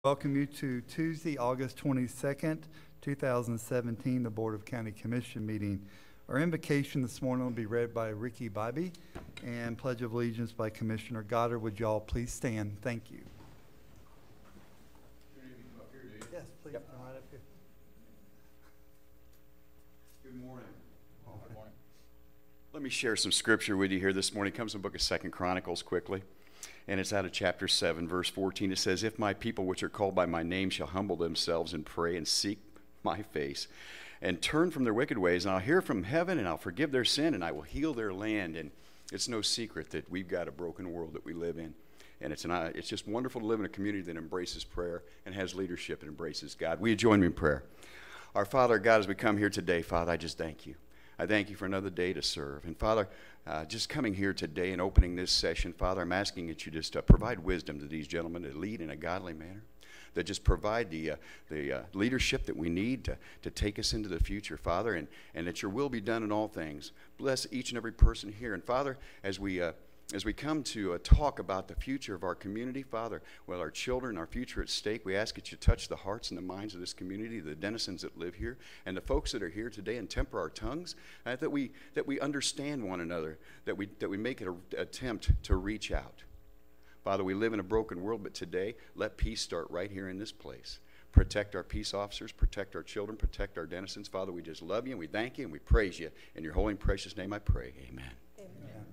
Welcome you to Tuesday, August 22nd, 2017, the Board of County Commission meeting. Our invocation this morning will be read by Ricky Bybee and Pledge of Allegiance by Commissioner Goddard. Would you all please stand? Thank you. Yes, please. Yep. Come right up here. Good morning. Good morning. Let me share some scripture with you here this morning. It comes from the book of 2 Chronicles quickly. And it's out of chapter 7, verse 14. It says, "If my people which are called by my name shall humble themselves and pray and seek my face and turn from their wicked ways, and I'll hear from heaven and I'll forgive their sin and I will heal their land." And it's no secret that we've got a broken world that we live in. And it's just wonderful to live in a community that embraces prayer and has leadership and embraces God. Will you join me in prayer? Our Father, God, as we come here today, Father, I just thank you. I thank you for another day to serve. And Father, just coming here today and opening this session, Father, I'm asking that you just provide wisdom to these gentlemen to lead in a godly manner, that just provide the leadership that we need to take us into the future, Father, and that your will be done in all things. Bless each and every person here. And Father, as we come to talk about the future of our community, Father, with our children, our future at stake, we ask that you touch the hearts and the minds of this community, the denizens that live here, and the folks that are here today, and temper our tongues, that we understand one another, that we make an attempt to reach out. Father, we live in a broken world, but today, let peace start right here in this place. Protect our peace officers, protect our children, protect our denizens. Father, we just love you, and we thank you, and we praise you. In your holy and precious name I pray. Amen. Amen.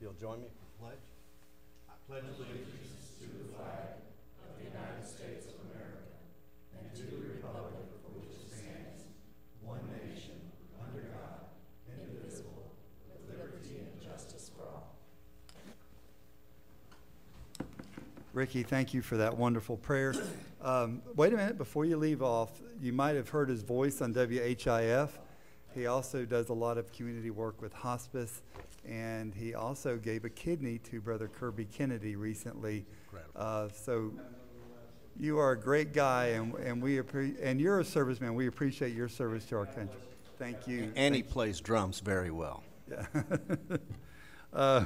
You'll join me for pledge? I pledge allegiance to the flag of the United States of America and to the republic for which it stands, one nation, under God, indivisible, with liberty and justice for all. Ricky, thank you for that wonderful prayer. Wait a minute, before you leave off, you might have heard his voice on WHIF. He also does a lot of community work with hospice, and he also gave a kidney to Brother Kirby Kennedy recently. So you are a great guy, and you're a serviceman. We appreciate your service to our country. Thank you. And he plays drums very well. Yeah.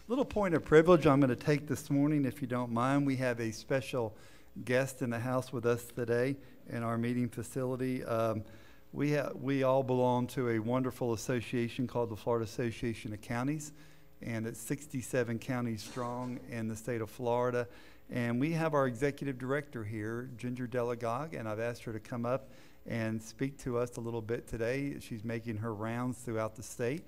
Little point of privilege I'm going to take this morning, if you don't mind. We have a special guest in the house with us today in our meeting facility. We all belong to a wonderful association called the Florida Association of Counties, and it's 67 counties strong in the state of Florida. And we have our executive director here, Ginger Delagogue, and I've asked her to come up and speak to us a little bit today. She's making her rounds throughout the state,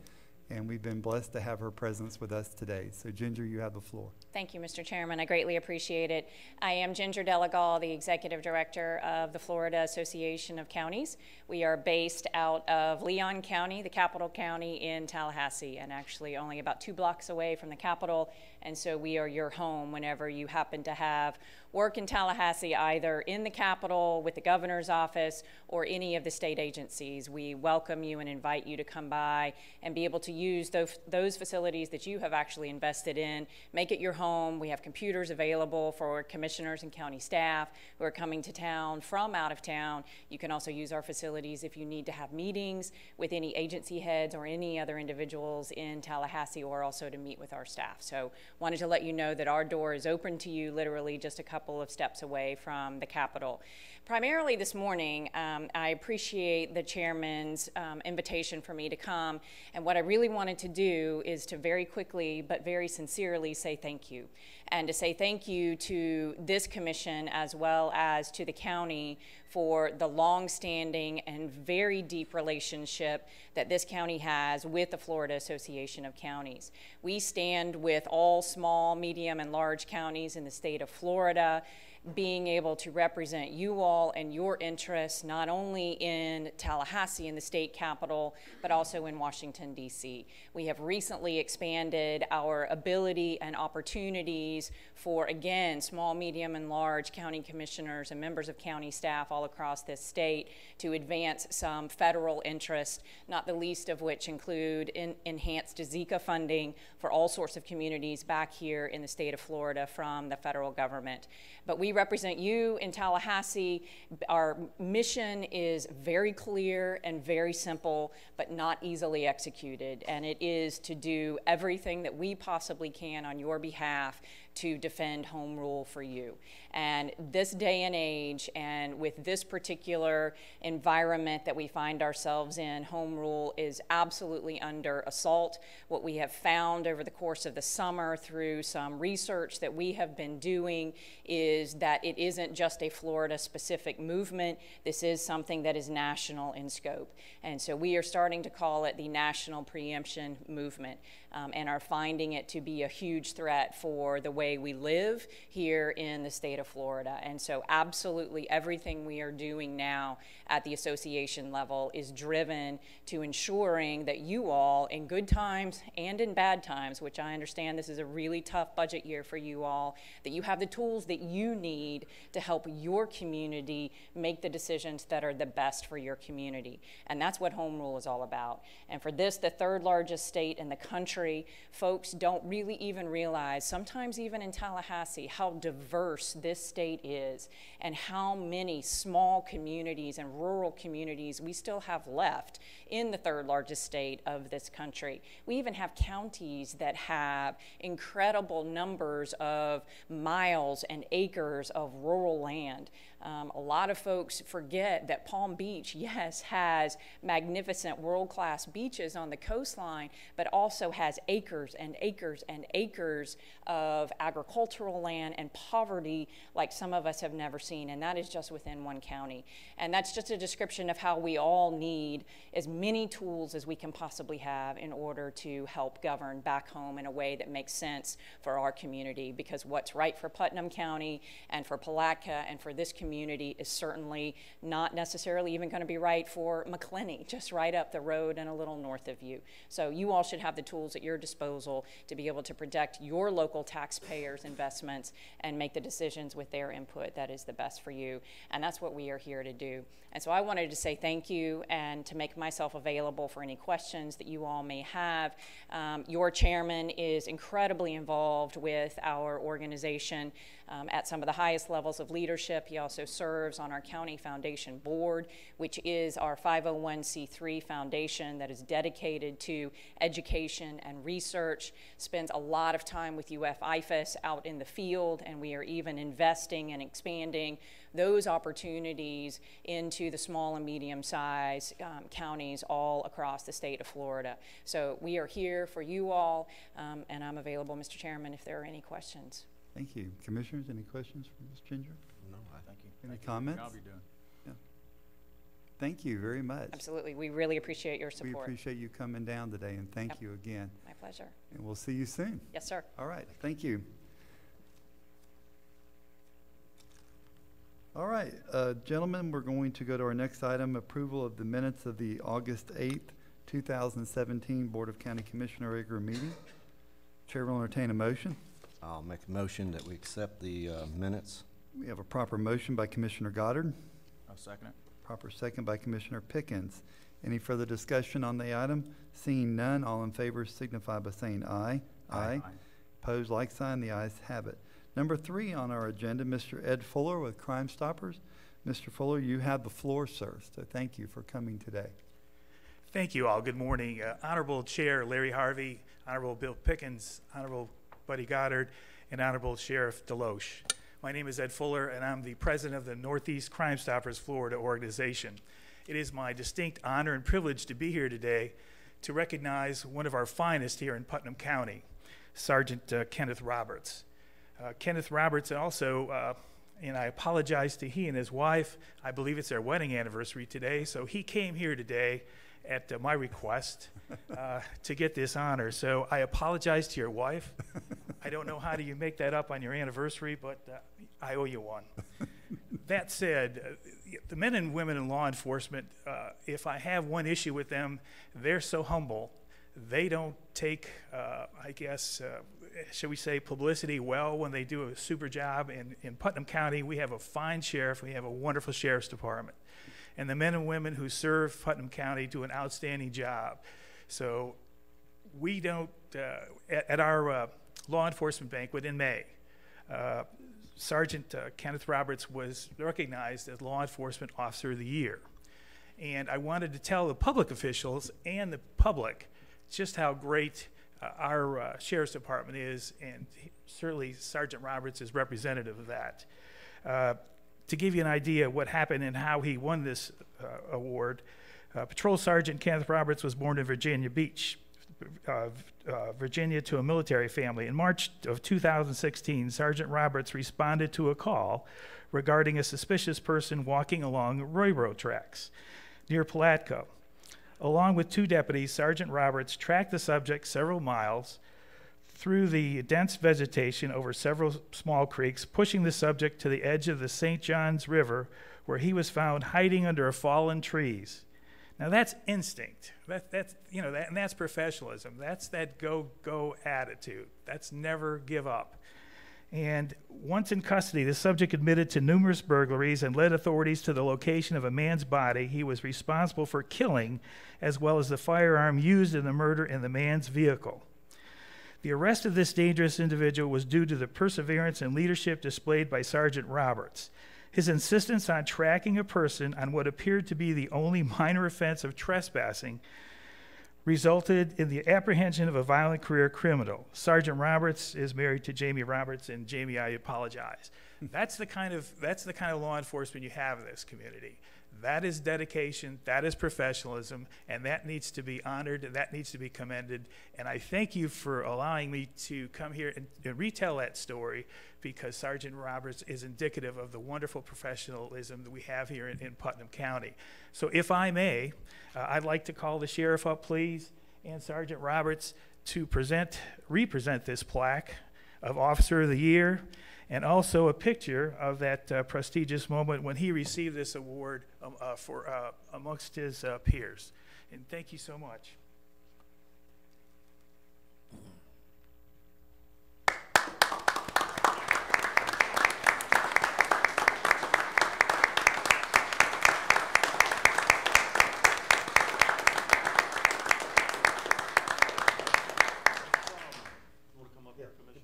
and we've been blessed to have her presence with us today. So Ginger, you have the floor. Thank you, Mr. Chairman. I greatly appreciate it. I am Ginger Delagogue, the Executive Director of the Florida Association of Counties. We are based out of Leon County, the capital county, in Tallahassee, and actually only about 2 blocks away from the capital. And so we are your home whenever you happen to have work in Tallahassee, either in the capital with the governor's office or any of the state agencies. We welcome you and invite you to come by and be able to use those facilities that you have actually invested in. Make it your home. We have computers available for commissioners and county staff who are coming to town from out of town. You can also use our facilities if you need to have meetings with any agency heads or any other individuals in Tallahassee, or also to meet with our staff. So wanted to let you know that our door is open to you, literally just a couple of steps away from the Capitol. Primarily this morning, I appreciate the chairman's invitation for me to come, and what I really wanted to do is to very quickly but very sincerely say thank you, and to say thank you to this commission as well as to the county for the long-standing and very deep relationship that this county has with the Florida Association of Counties. We stand with all small, medium, and large counties in the state of Florida, being able to represent you all and your interests, not only in Tallahassee, in the state capital, but also in Washington, D.C. We have recently expanded our ability and opportunities for, again, small, medium, and large county commissioners and members of county staff all across this state to advance some federal interests, not the least of which include enhanced Zika funding for all sorts of communities back here in the state of Florida from the federal government. But we represent you in Tallahassee. Our mission is very clear and very simple, but not easily executed. And it is to do everything that we possibly can on your behalf to defend home rule for you. And this day and age, and with this particular environment that we find ourselves in, home rule is absolutely under assault. What we have found over the course of the summer through some research that we have been doing is that it isn't just a Florida-specific movement. This is something that is national in scope. And so we are starting to call it the national preemption movement, and are finding it to be a huge threat for the way we live here in the state of Florida. And so absolutely everything we are doing now at the association level is driven to ensuring that you all, in good times and in bad times, which I understand this is a really tough budget year for you all, that you have the tools that you need to help your community make the decisions that are the best for your community. And that's what home rule is all about. And for this, the third largest state in the country, folks don't really even realize, sometimes even in Tallahassee, how diverse this state is and how many small communities and rural communities we still have left in the third largest state of this country. We even have counties that have incredible numbers of miles and acres of rural land. A lot of folks forget that Palm Beach, yes, has magnificent world-class beaches on the coastline, but also has acres and acres and acres of agricultural land and poverty like some of us have never seen, and that is just within one county. And that's just a description of how we all need as many tools as we can possibly have in order to help govern back home in a way that makes sense for our community, because what's right for Putnam County and for Palatka and for this community is certainly not necessarily even going to be right for McClenny, just right up the road and a little north of you. So you all should have the tools at your disposal to be able to protect your local taxpayers' investments and make the decisions with their input that is the best for you. And that's what we are here to do. And so I wanted to say thank you and to make myself available for any questions that you all may have. Your chairman is incredibly involved with our organization at some of the highest levels of leadership. He also serves on our county foundation board, which is our 501c3 foundation that is dedicated to education and research, spends a lot of time with UF-IFAS out in the field, and we are even investing and expanding those opportunities into the small and medium-sized counties all across the state of Florida. So we are here for you all, and I'm available, Mr. Chairman, if there are any questions. Thank you. Commissioners, any questions for Ms. Ginger? No, thank you. Any comments? I'll be doing. Yeah. Thank you very much. Absolutely. We really appreciate your We support. appreciate you coming down today, and thank you again. My pleasure. And we'll see you soon. Yes, sir. All right. Thank you. All right, gentlemen, we're going to go to our next item, approval of the minutes of the August 8th, 2017 Board of County Commissioner regular meeting. Chair will entertain a motion. I'll make a motion that we accept the minutes. We have a proper motion by Commissioner Goddard, I'll second it. proper second by Commissioner Pickens. Any further discussion on the item? Seeing none, all in favor signify by saying aye. Aye. Opposed, like sign, the ayes have it. Number 3 on our agenda, Mr. Ed Fuller with Crime Stoppers. Mr. Fuller, you have the floor, sir, so thank you for coming today. Thank you all. Good morning. Honorable Chair Larry Harvey, Honorable Bill Pickens, Honorable Buddy Goddard, and Honorable Sheriff Deloche. My name is Ed Fuller, and I'm the president of the Northeast Crime Stoppers Florida organization. It is my distinct honor and privilege to be here today to recognize one of our finest here in Putnam County, Sergeant Kenneth Roberts. Kenneth Roberts also, and I apologize to he and his wife, I believe it's their wedding anniversary today, so he came here today at my request to get this honor. So I apologize to your wife. I don't know how do you make that up on your anniversary, but I owe you one. That said, the men and women in law enforcement, if I have one issue with them, they're so humble. They don't take, I guess, shall we say, publicity well when they do a super job. In Putnam County, we have a fine sheriff. We have a wonderful sheriff's department. And the men and women who serve Putnam County do an outstanding job. So we don't, at our law enforcement banquet in May, Sergeant Kenneth Roberts was recognized as Law Enforcement Officer of the Year. And I wanted to tell the public officials and the public just how great our Sheriff's Department is, and certainly Sergeant Roberts is representative of that. To give you an idea of what happened and how he won this award, Patrol Sergeant Kenneth Roberts was born in Virginia Beach, Virginia, to a military family. In March of 2016, Sergeant Roberts responded to a call regarding a suspicious person walking along railroad tracks near Palatka. Along with 2 deputies, Sergeant Roberts tracked the subject several miles through the dense vegetation over several small creeks, pushing the subject to the edge of the St. Johns River, where he was found hiding under a fallen trees. Now that's instinct. And that's professionalism. That's that go attitude. That's never give up. And once in custody, the subject admitted to numerous burglaries and led authorities to the location of a man's body he was responsible for killing, as well as the firearm used in the murder in the man's vehicle. The arrest of this dangerous individual was due to the perseverance and leadership displayed by Sergeant Roberts. His insistence on tracking a person on what appeared to be the only minor offense of trespassing resulted in the apprehension of a violent career criminal. Sergeant Roberts is married to Jamie Roberts, and Jamie, I apologize. That's the kind of law enforcement you have in this community. That is dedication, that is professionalism, and that needs to be honored, and that needs to be commended. And I thank you for allowing me to come here and retell that story, because Sergeant Roberts is indicative of the wonderful professionalism that we have here in Putnam County. So if I may, I'd like to call the sheriff up, please, and Sergeant Roberts to represent this plaque of Officer of the Year, and also a picture of that prestigious moment when he received this award amongst his peers. And thank you so much.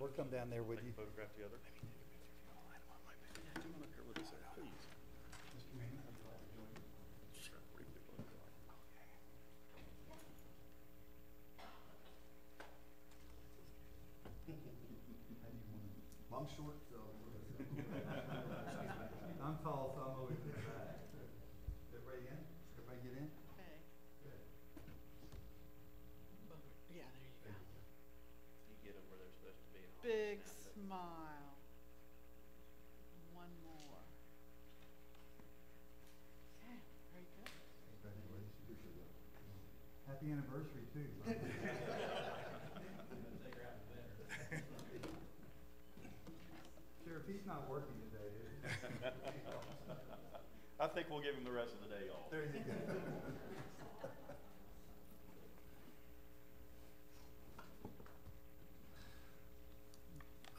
We'll come down there with you. Photograph together. I'm short, so. I'm tall, so I'm always in the back. Everybody in? Everybody get in? Okay. Good. Yeah, there you go. You get them where they're supposed to be. Big smile. One more. Okay, very good. Happy anniversary, too. Sheriff, he's not working today, is he? I think we'll give him the rest of the day off. There you go.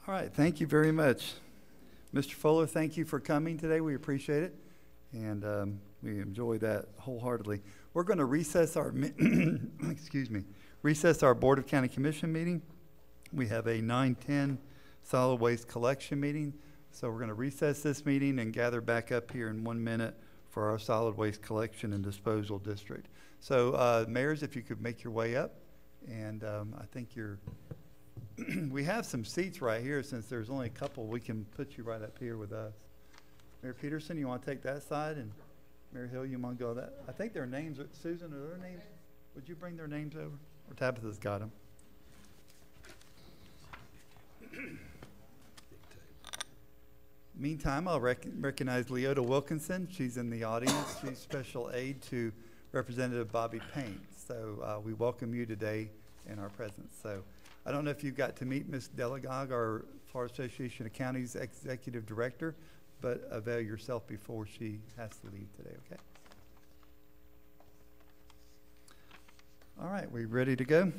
All right, thank you very much. Mr. Fuller, thank you for coming today. We appreciate it, and we enjoy that wholeheartedly. We're going to recess our recess our Board of County Commission meeting. We have a 9:10 solid waste collection meeting, so we're going to recess this meeting and gather back up here in 1 minute for our solid waste collection and disposal district. So, mayors, if you could make your way up, and I think you're. We have some seats right here. Since there's only a couple, we can put you right up here with us. Mayor Peterson, you want to take that side, and Mayor Hill, you want to go that? I think their names. Susan, are their names? Would you bring their names over? Or Tabitha's got them. Meantime, I'll recognize Leota Wilkinson. She's in the audience. She's special aide to Representative Bobby Payne. So we welcome you today in our presence. So I don't know if you got to meet Ms. Delegog, our Florida Association of Counties Executive Director, but avail yourself before she has to leave today, okay? All right, we ready to go?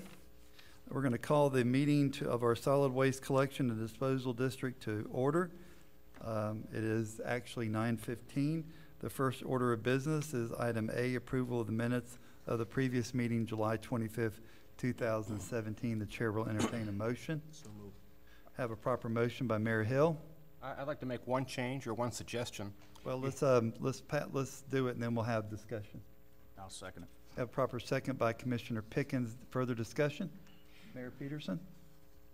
We're going to call the meeting of our solid waste collection and disposal district to order. It is actually 9:15. The first order of business is item A, approval of the minutes of the previous meeting, July 25th, 2017. The chair will entertain a motion. So moved. Have a proper motion by Mayor Hill. I'd like to make one change or one suggestion. Well, let's do it and then we'll have discussion. I'll second it. Have a proper second by Commissioner Pickens. Further discussion? Mayor Peterson?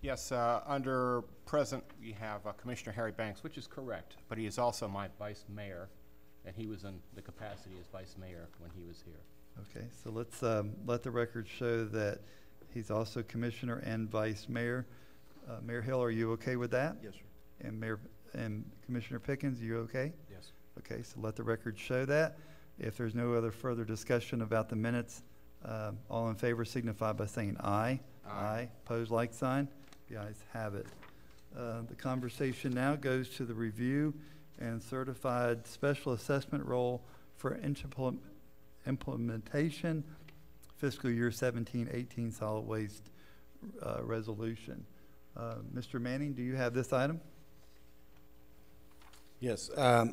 Yes, under present, we have Commissioner Harry Banks, which is correct, but he is also my vice mayor, and he was in the capacity as vice mayor when he was here. Okay, so let's let the record show that he's also commissioner and vice mayor. Mayor Hill, are you okay with that? Yes, sir. And Commissioner Pickens, you okay? Yes. Okay, so let the record show that. If there's no other further discussion about the minutes, all in favor signify by saying aye. Aye. Pose like sign. The ayes have it. The conversation now goes to the review and certified special assessment role for implementation fiscal year 17-18 solid waste resolution. Mr. Manning, do you have this item? Yes,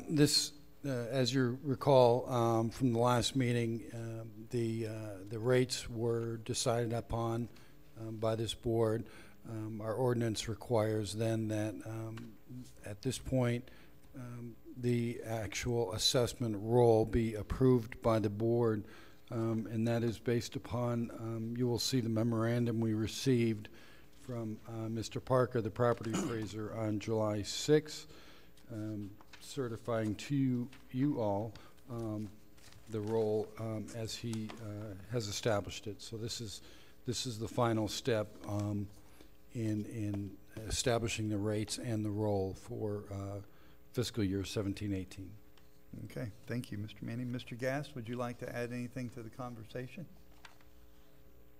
this, as you recall from the last meeting, the rates were decided upon by this board. Our ordinance requires then that at this point the actual assessment roll be approved by the board, and that is based upon, you will see the memorandum we received from Mr. Parker, the property appraiser, on July 6th, certifying to you all the role as he has established it. So this is the final step in establishing the rates and the role for fiscal year 17-18. Okay, thank you, Mr. Manning. Mr. Gass, would you like to add anything to the conversation?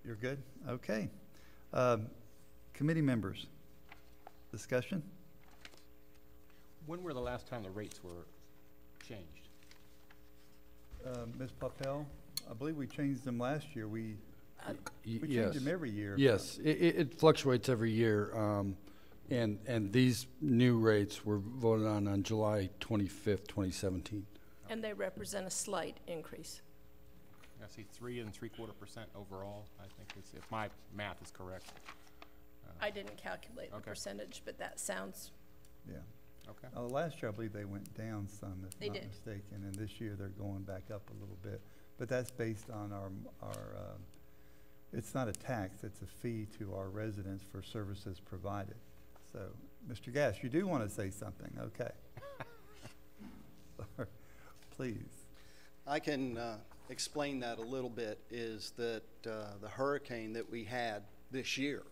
You're good? Okay. Committee members, discussion? When were the last time the rates were changed? Ms. Papel, I believe we changed them last year. We change Yes. them every year. Yes, it fluctuates every year, and these new rates were voted on July 25th, 2017. And they represent a slight increase. I see 3.75% overall, I think, if my math is correct. I didn't calculate the Okay. percentage, but that sounds, Yeah. Okay. Last year, I believe they went down some, if They not did. mistaken, and this year they're going back up a little bit. But that's based on our it's not a tax, it's a fee to our residents for services provided. So, Mr. Gass, you do want to say something, okay. Sorry. Please. I can explain that a little bit, is that the hurricane that we had this year,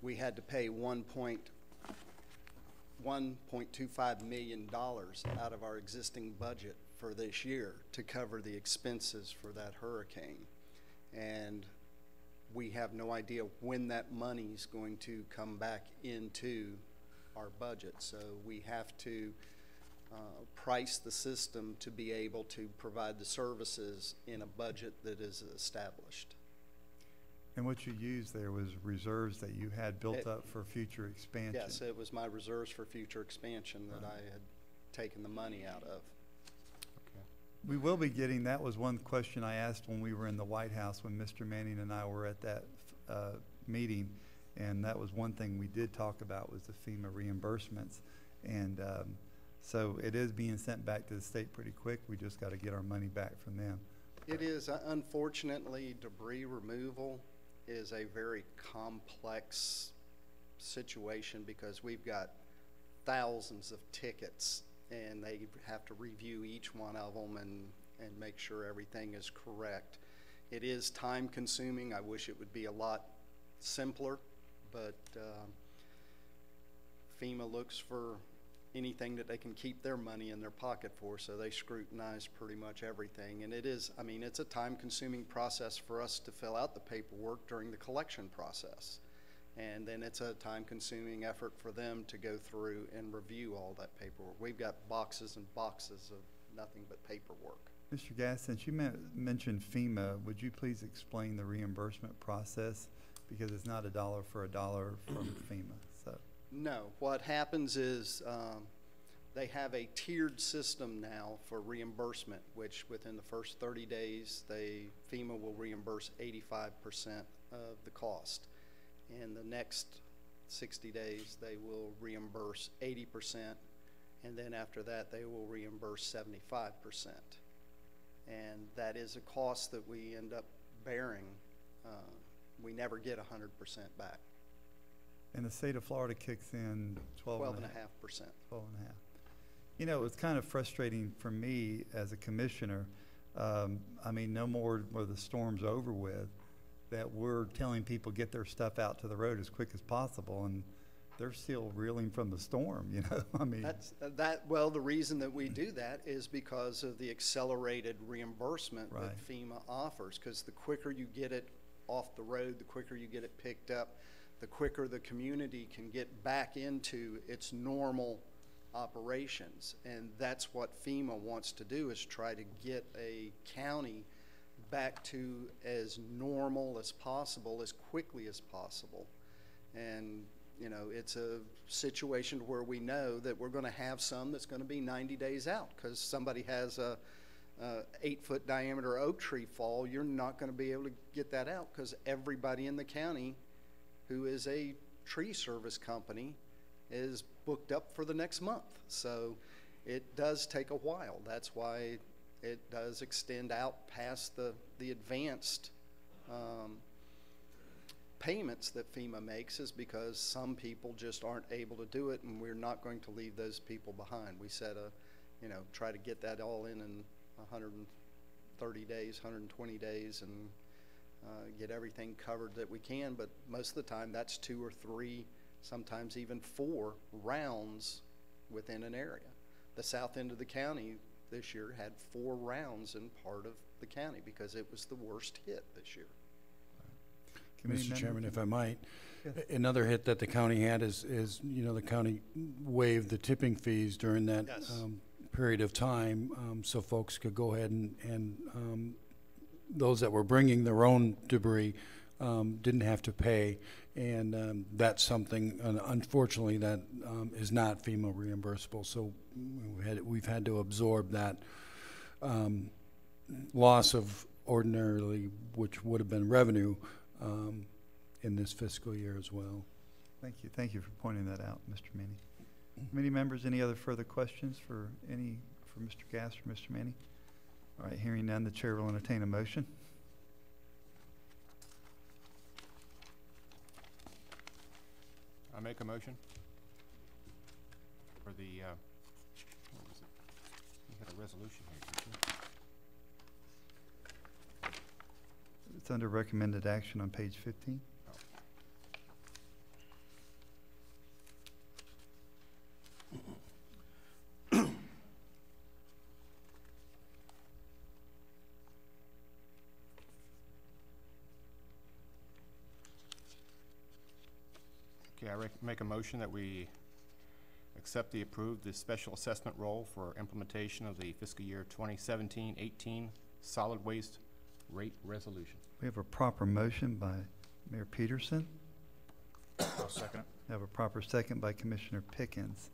we had to pay $1.25 million out of our existing budget for this year to cover the expenses for that hurricane. And we have no idea when that money's going to come back into our budget. So we have to price the system to be able to provide the services in a budget that is established. And what you used there was reserves that you had built up for future expansion. Yes, it was my reserves for future expansion that I had taken the money out of. Okay. We will be getting, that was one question I asked when we were in the White House, when Mr. Manning and I were at that meeting, and that was one thing we did talk about, was the FEMA reimbursements. And so it is being sent back to the state pretty quick. We just got to get our money back from them. It is, unfortunately, debris removal is a very complex situation because we've got thousands of tickets and they have to review each one of them and make sure everything is correct. It is time consuming. I wish it would be a lot simpler, but FEMA looks for anything that they can keep their money in their pocket for, so they scrutinize pretty much everything. And it is, I mean, it's a time-consuming process for us to fill out the paperwork during the collection process. And then it's a time-consuming effort for them to go through and review all that paperwork. We've got boxes and boxes of nothing but paperwork. Mr. Gass, since you mentioned FEMA, would you please explain the reimbursement process? Because it's not a dollar for a dollar from FEMA. So. No, what happens is they have a tiered system now for reimbursement, which within the first 30 days, FEMA will reimburse 85% of the cost. In the next 60 days, they will reimburse 80%, and then after that, they will reimburse 75%. And that is a cost that we end up bearing we never get 100% back. And the state of Florida kicks in 12.5%. 12.5. You know, it's kind of frustrating for me as a commissioner. I mean, no more where the storm's over with, that we're telling people get their stuff out to the road as quick as possible, and they're still reeling from the storm, you know? I mean, Well, the reason that we do that is because of the accelerated reimbursement Right. that FEMA offers, because the quicker you get it off the road, the quicker you get it picked up, the quicker the community can get back into its normal operations. And that's what FEMA wants to do, is try to get a county back to as normal as possible, as quickly as possible. And you know, it's a situation where we know that we're going to have some that's going to be 90 days out, because somebody has a 8-foot diameter oak tree fall. You're not going to be able to get that out, because everybody in the county who is a tree service company is booked up for the next month. So it does take a while. That's why it does extend out past the advanced payments that FEMA makes, is because some people just aren't able to do it, and we're not going to leave those people behind. We set try to get that all in 130 days, 120 days, and get everything covered that we can. But most of the time, that's 2 or 3, sometimes even 4 rounds within an area. The south end of the county this year had 4 rounds in part of the county because it was the worst hit this year. Mr. Chairman, if I might, another hit that the county had is you know, the county waived the tipping fees during that Yes. period of time, so folks could go ahead and those that were bringing their own debris didn't have to pay, and that's something, unfortunately, that is not FEMA reimbursable. So we've had to absorb that loss of ordinarily, which would have been revenue, in this fiscal year as well. thank you. Thank you for pointing that out, Mr. Manny. Committee members, any other further questions for Mr. Gass or Mr. Manny? All right, hearing none, the chair will entertain a motion. I make a motion for the, what was it? We had a resolution here, didn't we? It's under recommended action on page 15. Okay, I make a motion that we accept the special assessment role for implementation of the fiscal year 2017-18 solid waste rate resolution. We have a proper motion by Mayor Peterson. I'll second it. We have a proper second by Commissioner Pickens.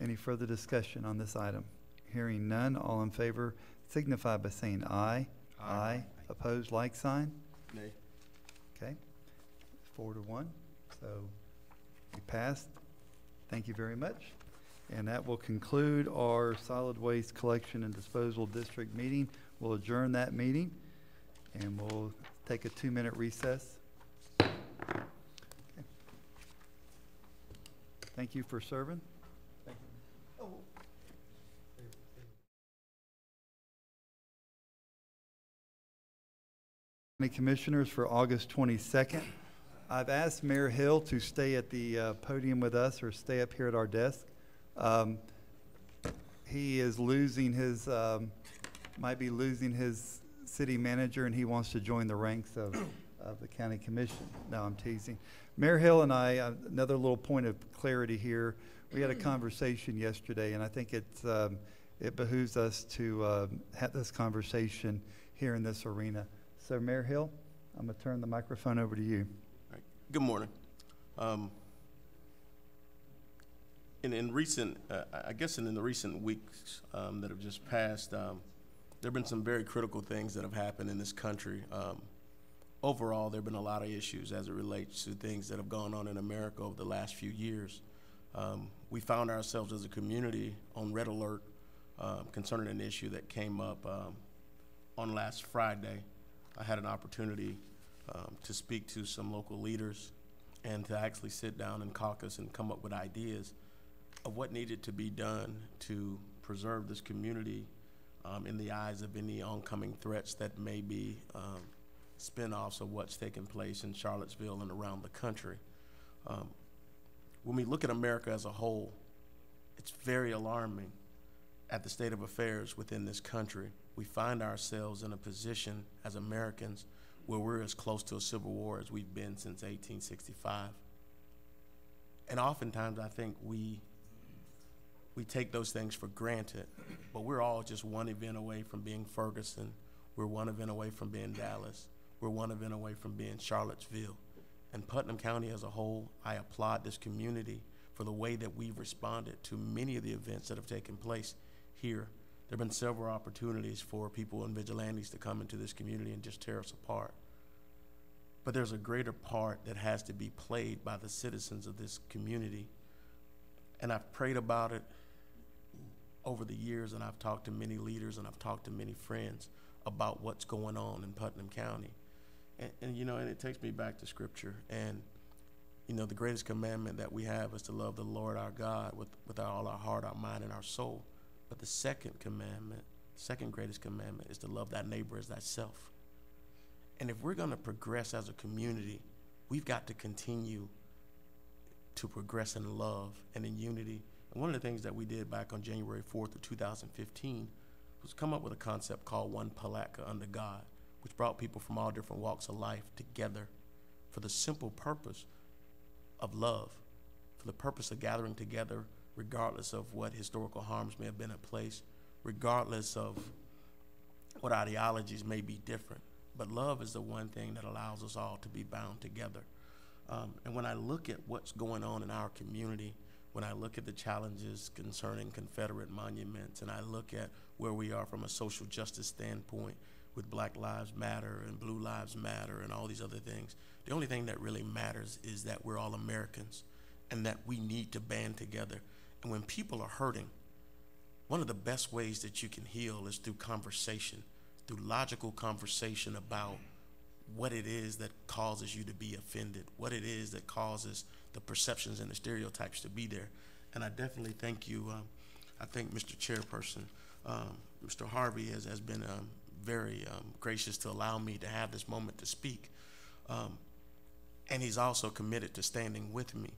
Any further discussion on this item? Hearing none, all in favor signify by saying aye. Aye. Opposed, like sign? Nay. Okay. 4-1. So we passed. Thank you very much. And that will conclude our solid waste collection and disposal district meeting. We'll adjourn that meeting, and we'll take a 2-minute recess. Okay. Thank you for serving. Thank you. County Commissioners for August 22nd. I've asked Mayor Hill to stay at the podium with us, or stay up here at our desk. He is losing his, might be losing his city manager, and he wants to join the ranks of the county commission. No, I'm teasing. Mayor Hill and I, another little point of clarity here. We had a conversation yesterday, and I think it behooves us to have this conversation here in this arena. So Mayor Hill, I'm gonna turn the microphone over to you. Good morning. In recent, I guess in the recent weeks that have just passed, there have been some very critical things that have happened in this country. Overall, there have been a lot of issues as it relates to things that have gone on in America over the last few years. We found ourselves as a community on red alert concerning an issue that came up on last Friday. I had an opportunity to speak to some local leaders and to actually sit down and caucus and come up with ideas of what needed to be done to preserve this community in the eyes of any oncoming threats that may be spin-offs of what's taking place in Charlottesville and around the country. When we look at America as a whole, it's very alarming at the state of affairs within this country. We find ourselves in a position as Americans where we're as close to a civil war as we've been since 1865. And oftentimes I think we take those things for granted, but we're all just one event away from being Ferguson. We're one event away from being Dallas. We're one event away from being Charlottesville. And Putnam County as a whole, I applaud this community for the way that we've responded to many of the events that have taken place here. There have been several opportunities for people and vigilantes to come into this community and just tear us apart. But there's a greater part that has to be played by the citizens of this community. And I've prayed about it over the years, and I've talked to many leaders and I've talked to many friends about what's going on in Putnam County. And you know, and it takes me back to scripture. And you know, the greatest commandment that we have is to love the Lord our God with all our heart, our mind, and our soul. But the second commandment, second greatest commandment, is to love thy neighbor as thyself. And if we're going to progress as a community, we've got to continue to progress in love and in unity. And one of the things that we did back on January 4th of 2015 was come up with a concept called One Palatka Under God, which brought people from all different walks of life together for the simple purpose of love, for the purpose of gathering together regardless of what historical harms may have been in place, regardless of what ideologies may be different. But love is the one thing that allows us all to be bound together. And when I look at what's going on in our community, when I look at the challenges concerning Confederate monuments, and I look at where we are from a social justice standpoint with Black Lives Matter and Blue Lives Matter and all these other things, the only thing that really matters is that we're all Americans and that we need to band together. And when people are hurting, one of the best ways that you can heal is through conversation, through logical conversation about what it is that causes you to be offended, what it is that causes the perceptions and the stereotypes to be there. And I definitely thank you. I thank Mr. Chairperson. Mr. Harvey has been very gracious to allow me to have this moment to speak. And he's also committed to standing with me.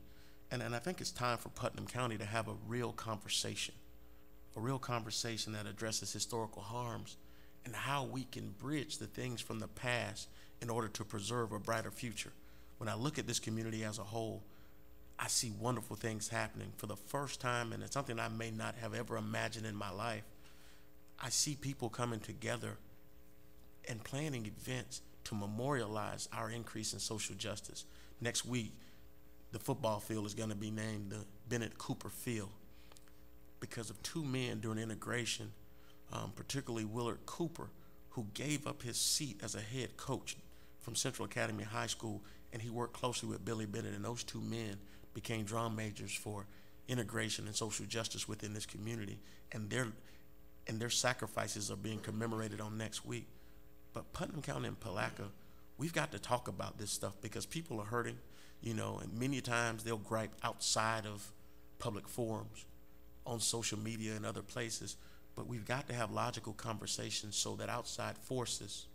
And I think it's time for Putnam County to have a real conversation that addresses historical harms and how we can bridge the things from the past in order to preserve a brighter future. When I look at this community as a whole, I see wonderful things happening for the first time, and it's something I may not have ever imagined in my life. I see people coming together and planning events to memorialize our increase in social justice. Next week, the football field is going to be named the Bennett Cooper Field because of two men during integration, particularly Willard Cooper, who gave up his seat as a head coach from Central Academy High School, and he worked closely with Billy Bennett, and those two men became drum majors for integration and social justice within this community, and their sacrifices are being commemorated on next week. But Putnam County and Palatka, we've got to talk about this stuff because people are hurting, you know, and many times they'll gripe outside of public forums, on social media and other places, but we've got to have logical conversations so that outside forces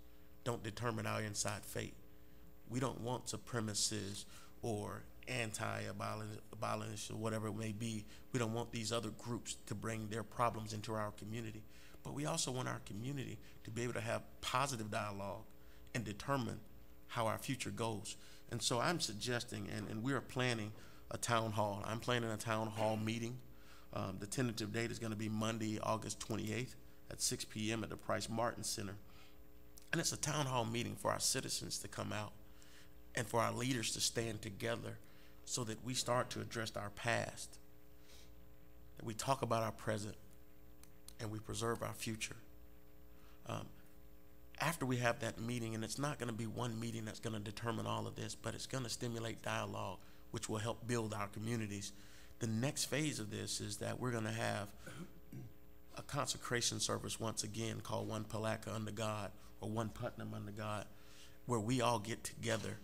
don't determine our inside fate. We don't want supremacists or anti-abolitionists or whatever it may be. We don't want these other groups to bring their problems into our community. But we also want our community to be able to have positive dialogue and determine how our future goes. And so I'm suggesting, and we are planning a town hall. I'm planning a town hall meeting. The tentative date is going to be Monday, August 28th at 6 p.m. at the Price Martin Center. And it's a town hall meeting for our citizens to come out and for our leaders to stand together so that we start to address our past, that we talk about our present, and we preserve our future. After we have that meeting, and it's not going to be one meeting that's going to determine all of this, but it's going to stimulate dialogue, which will help build our communities. The next phase of this is that we're going to have a consecration service once again called One Palatka Under God, or One Putnam Under God. where we all get together.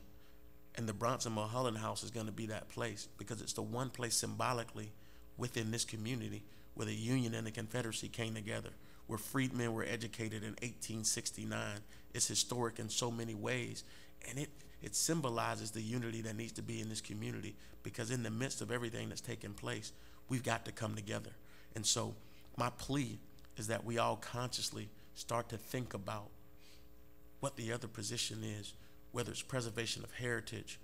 And the Bronson Mulholland House is going to be that place, because it's the one place symbolically within this community where the Union and the Confederacy came together, where freedmen were educated in 1869. It's historic in so many ways, and it symbolizes the unity that needs to be in this community, because in the midst of everything that's taking place, we've got to come together. And so my plea is that we all consciously start to think about what the other position is, whether it's preservation of heritage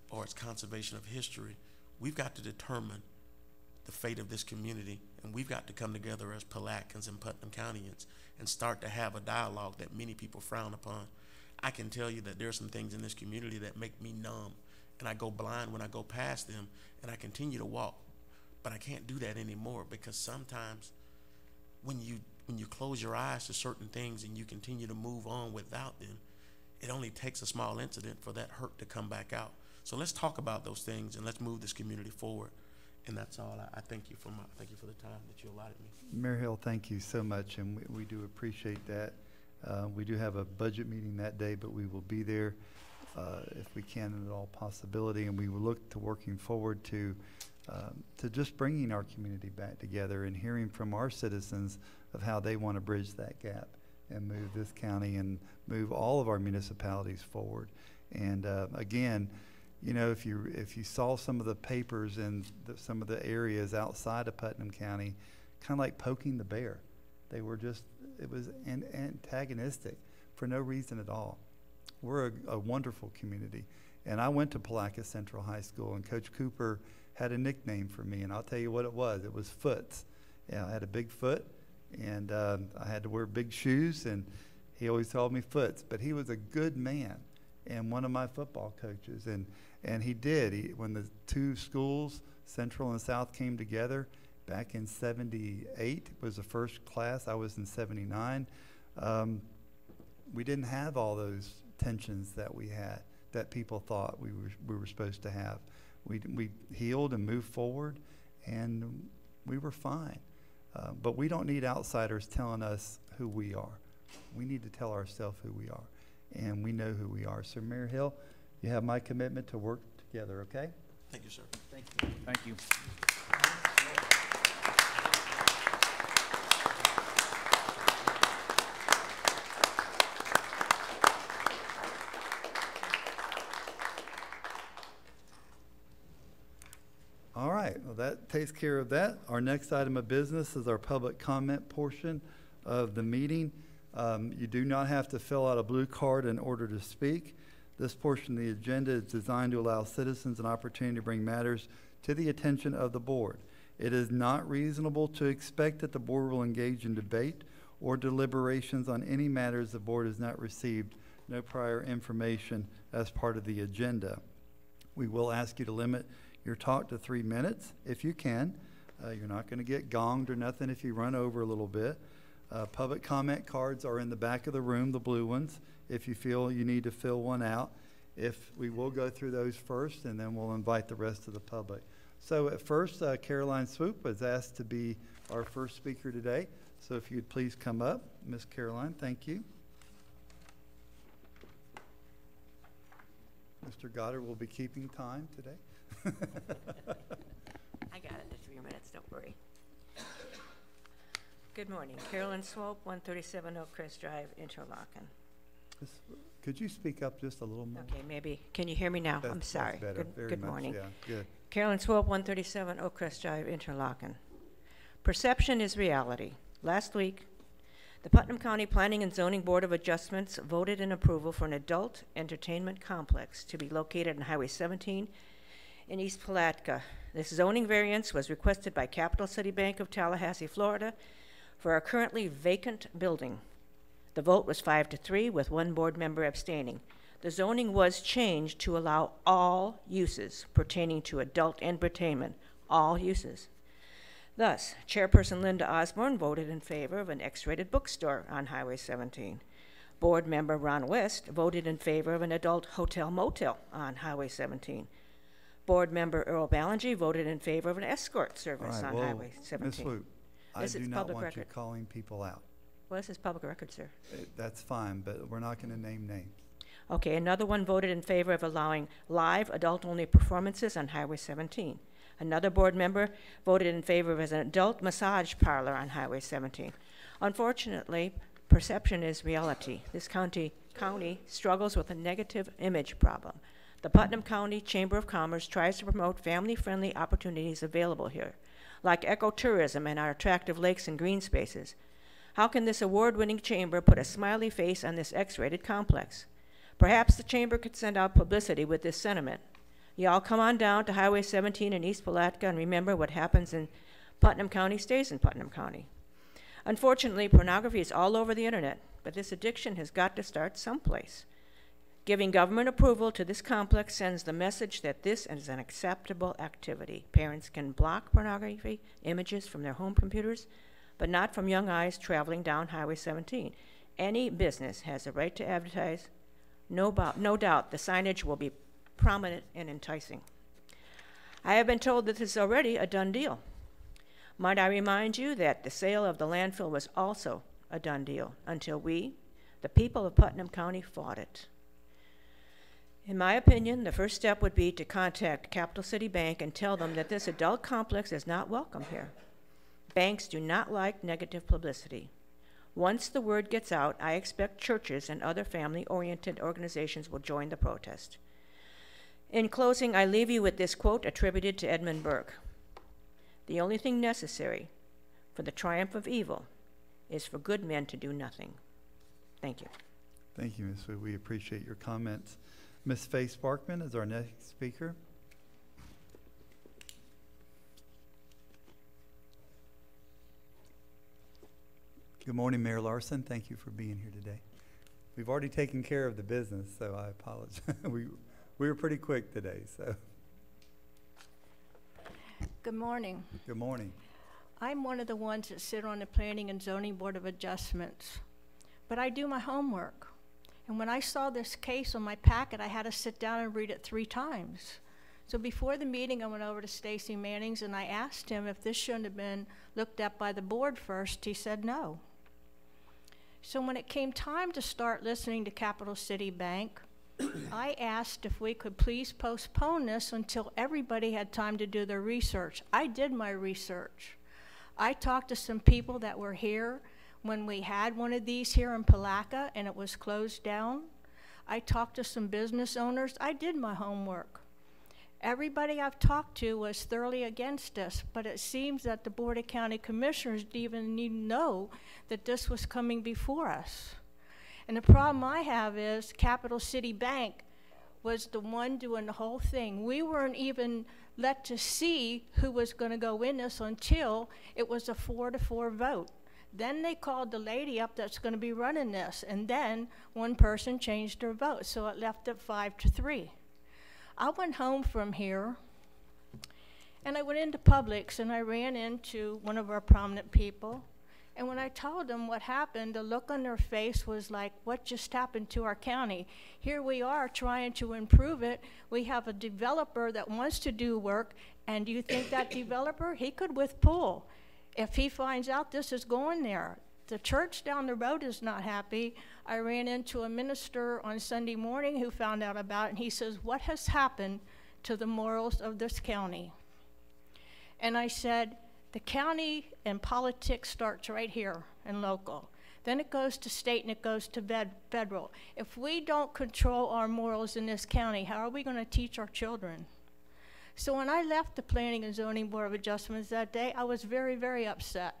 or it's conservation of history. We've got to determine the fate of this community, and we've got to come together as Palatkins and Putnam Countyans and start to have a dialogue that many people frown upon. I can tell you that there are some things in this community that make me numb, and I go blind when I go past them, and I continue to walk. But I can't do that anymore, because sometimes when you close your eyes to certain things and you continue to move on without them, it only takes a small incident for that hurt to come back out. So let's talk about those things and let's move this community forward. And that's all. I thank you for the time that you allotted me. Mayor Hill, thank you so much, and we do appreciate that. We do have a budget meeting that day, but we will be there if we can in all possibility, and we will look to working forward to just bringing our community back together and hearing from our citizens of how they want to bridge that gap and move this county and move all of our municipalities forward. And again, you know, if you saw some of the papers in some of the areas outside of Putnam County, kind of like poking the bear. They were just, it was antagonistic for no reason at all. We're a wonderful community. And I went to Palatka Central High School, and Coach Cooper had a nickname for me, and I'll tell you what it was. It was Foots. Yeah, I had a big foot, and I had to wear big shoes, and he always called me Foots. But he was a good man and one of my football coaches. And he did. When the two schools, Central and South, came together back in '78, was the first class. I was in '79. We didn't have all those tensions that we had, that people thought we were supposed to have. We healed and moved forward, and we were fine. But we don't need outsiders telling us who we are. We need to tell ourselves who we are, and we know who we are. So Mayor Hill, you have my commitment to work together, okay? Thank you, sir. Thank you. Thank you. All right, well, that takes care of that. Our next item of business is our public comment portion of the meeting. You do not have to fill out a blue card in order to speak. This portion of the agenda is designed to allow citizens an opportunity to bring matters to the attention of the board. It is not reasonable to expect that the board will engage in debate or deliberations on any matters the board has not received no prior information as part of the agenda. We will ask you to limit your talk to 3 minutes if you can. You're not going to get gonged or nothing if you run over a little bit. Public comment cards are in the back of the room, the blue ones, if you feel you need to fill one out. We will go through those first, and then we'll invite the rest of the public. So at first, Caroline Swoop was asked to be our first speaker today. So if you'd please come up, Miss Caroline, thank you. Mr. Goddard will be keeping time today. I got it, the 3 minutes, don't worry. Good morning, Carolyn Swope, 137 Oakcrest Drive, Interlochen. Could you speak up just a little more? Okay, maybe, can you hear me now? I'm sorry. Better, Good morning. Yeah, good. Carolyn Swope, 137 Oakcrest Drive, Interlochen. Perception is reality. Last week, the Putnam County Planning and Zoning Board of Adjustments voted in approval for an adult entertainment complex to be located on Highway 17 in East Palatka. This zoning variance was requested by Capital City Bank of Tallahassee, Florida, for a currently vacant building. The vote was 5-3 with one board member abstaining. The zoning was changed to allow all uses pertaining to adult entertainment, all uses. Thus, Chairperson Linda Osborne voted in favor of an X-rated bookstore on Highway 17. Board member Ron West voted in favor of an adult hotel-motel on Highway 17. Board member Earl Ballinger voted in favor of an escort service on Highway 17. Ms. Swoop, I do not want you calling people out. Well, this is public record, sir. That's fine, but we're not going to name names. Okay, another one voted in favor of allowing live adult-only performances on Highway 17. Another board member voted in favor of an adult massage parlor on Highway 17. Unfortunately, perception is reality. This county struggles with a negative image problem. The Putnam County Chamber of Commerce tries to promote family-friendly opportunities available here, like ecotourism and our attractive lakes and green spaces. How can this award-winning chamber put a smiley face on this X-rated complex? Perhaps the chamber could send out publicity with this sentiment. Y'all come on down to Highway 17 in East Palatka and remember what happens in Putnam County stays in Putnam County. Unfortunately, pornography is all over the internet, but this addiction has got to start someplace. Giving government approval to this complex sends the message that this is an acceptable activity. Parents can block pornography images from their home computers, but not from young eyes traveling down Highway 17. Any business has a right to advertise. No doubt the signage will be prominent and enticing. I have been told that this is already a done deal. Might I remind you that the sale of the landfill was also a done deal until we, the people of Putnam County, fought it. In my opinion, the first step would be to contact Capital City Bank and tell them that this adult complex is not welcome here. Banks do not like negative publicity. Once the word gets out, I expect churches and other family-oriented organizations will join the protest. In closing, I leave you with this quote attributed to Edmund Burke. The only thing necessary for the triumph of evil is for good men to do nothing. Thank you. Thank you, Ms. Wu. We appreciate your comments. Ms. Faye Sparkman is our next speaker. Good morning, Mayor Larson. Thank you for being here today. We've already taken care of the business, so I apologize. we were pretty quick today, so. Good morning. Good morning. I'm one of the ones that sit on the Planning and Zoning Board of Adjustments, but I do my homework. And when I saw this case on my packet, I had to sit down and read it 3 times. So before the meeting, I went over to Stacy Manning's and I asked him if this shouldn't have been looked at by the board first. He said no. So when it came time to start listening to Capital City Bank, I asked if we could please postpone this until everybody had time to do their research. I did my research. I talked to some people that were here when we had one of these here in Palatka and it was closed down. I talked to some business owners. I did my homework. Everybody I've talked to was thoroughly against us, but it seems that the Board of County Commissioners didn't even know that this was coming before us. And the problem I have is Capital City Bank was the one doing the whole thing. We weren't even let to see who was going to go in this until it was a 4-4 vote. Then they called the lady up that's going to be running this, and then one person changed her vote, so it left it 5-3. I went home from here, and I went into Publix, and I ran into one of our prominent people. And when I told them what happened, the look on their face was like, what just happened to our county? Here we are trying to improve it. We have a developer that wants to do work, and do you think that developer, he could withpull if he finds out this is going there? The church down the road is not happy. I ran into a minister on Sunday morning who found out about it, and he says, what has happened to the morals of this county? And I said, the county and politics starts right here in local. Then it goes to state and it goes to federal. If we don't control our morals in this county, how are we going to teach our children? So when I left the Planning and Zoning Board of Adjustments that day, I was very, very upset.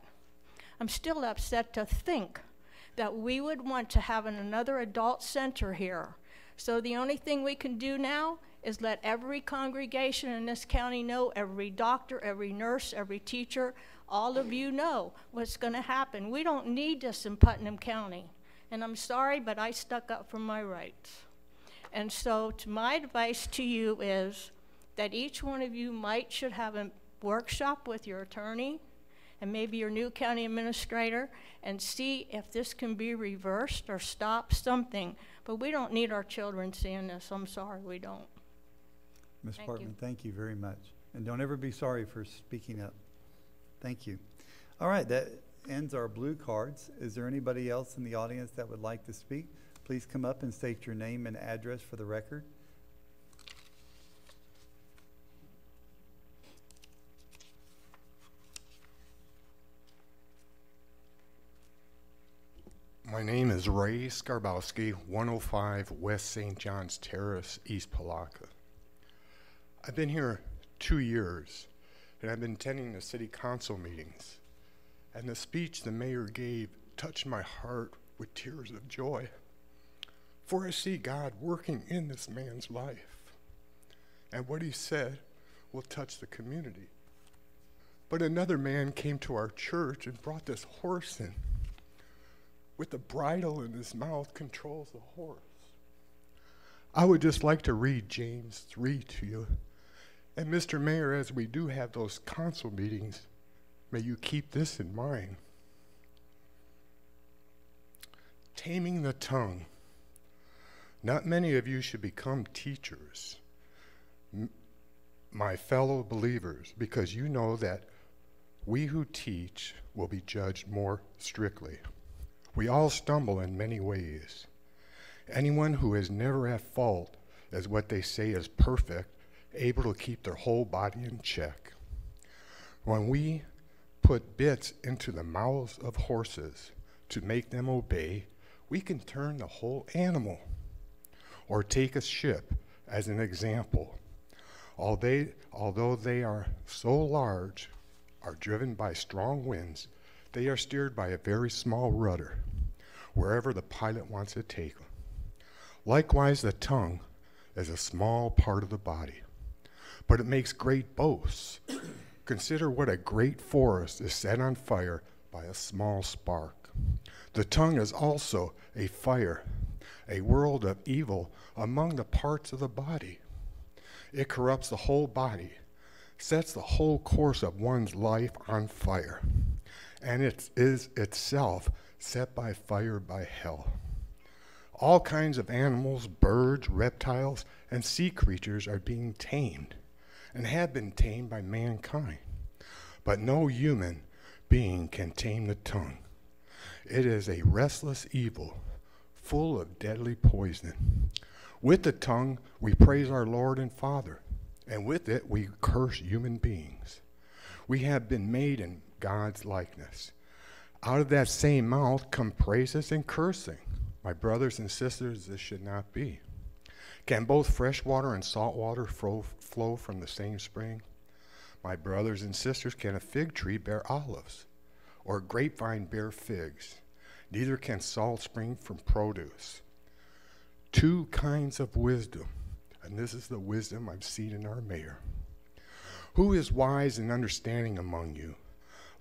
I'm still upset to think that we would want to have another adult center here. So the only thing we can do now is let every congregation in this county know, every doctor, every nurse, every teacher, all of you know what's going to happen. We don't need this in Putnam County. And I'm sorry, but I stuck up for my rights. And so my advice to you is that each one of you should have a workshop with your attorney and maybe your new county administrator and see if this can be reversed or stopped, something. But we don't need our children seeing this. I'm sorry, we don't. Ms. Parkman, thank you very much. And don't ever be sorry for speaking up. Thank you. All right, that ends our blue cards. Is there anybody else in the audience that would like to speak? Please come up and state your name and address for the record. My name is Ray Skarbowski, 105 West St. John's Terrace, East Palatka. I've been here 2 years, and I've been attending the city council meetings. And the speech the mayor gave touched my heart with tears of joy. For I see God working in this man's life. And what he said will touch the community. But another man came to our church and brought this horse in. With the bridle in his mouth, controls the horse. I would just like to read James 3 to you. And Mr. Mayor, as we do have those council meetings, may you keep this in mind. Taming the tongue. Not many of you should become teachers, my fellow believers, because you know that we who teach will be judged more strictly. We all stumble in many ways. Anyone who is never at fault is what they say is perfect, able to keep their whole body in check. When we put bits into the mouths of horses to make them obey, we can turn the whole animal. Or take a ship as an example. Although they are so large, are driven by strong winds, they are steered by a very small rudder, wherever the pilot wants to take them. Likewise, the tongue is a small part of the body, but it makes great boasts. Consider what a great forest is set on fire by a small spark. The tongue is also a fire, a world of evil among the parts of the body. It corrupts the whole body, sets the whole course of one's life on fire, and it is itself set by fire by hell. All kinds of animals, birds, reptiles, and sea creatures are being tamed and have been tamed by mankind. But no human being can tame the tongue. It is a restless evil, full of deadly poison. With the tongue, we praise our Lord and Father, and with it, we curse human beings. We have been made in God's likeness. Out of that same mouth come praises and cursing. My brothers and sisters, this should not be. Can both fresh water and salt water flow from the same spring? My brothers and sisters, can a fig tree bear olives, or a grapevine bear figs? Neither can salt spring from produce. Two kinds of wisdom, and this is the wisdom I've seen in our mayor. Who is wise and understanding among you?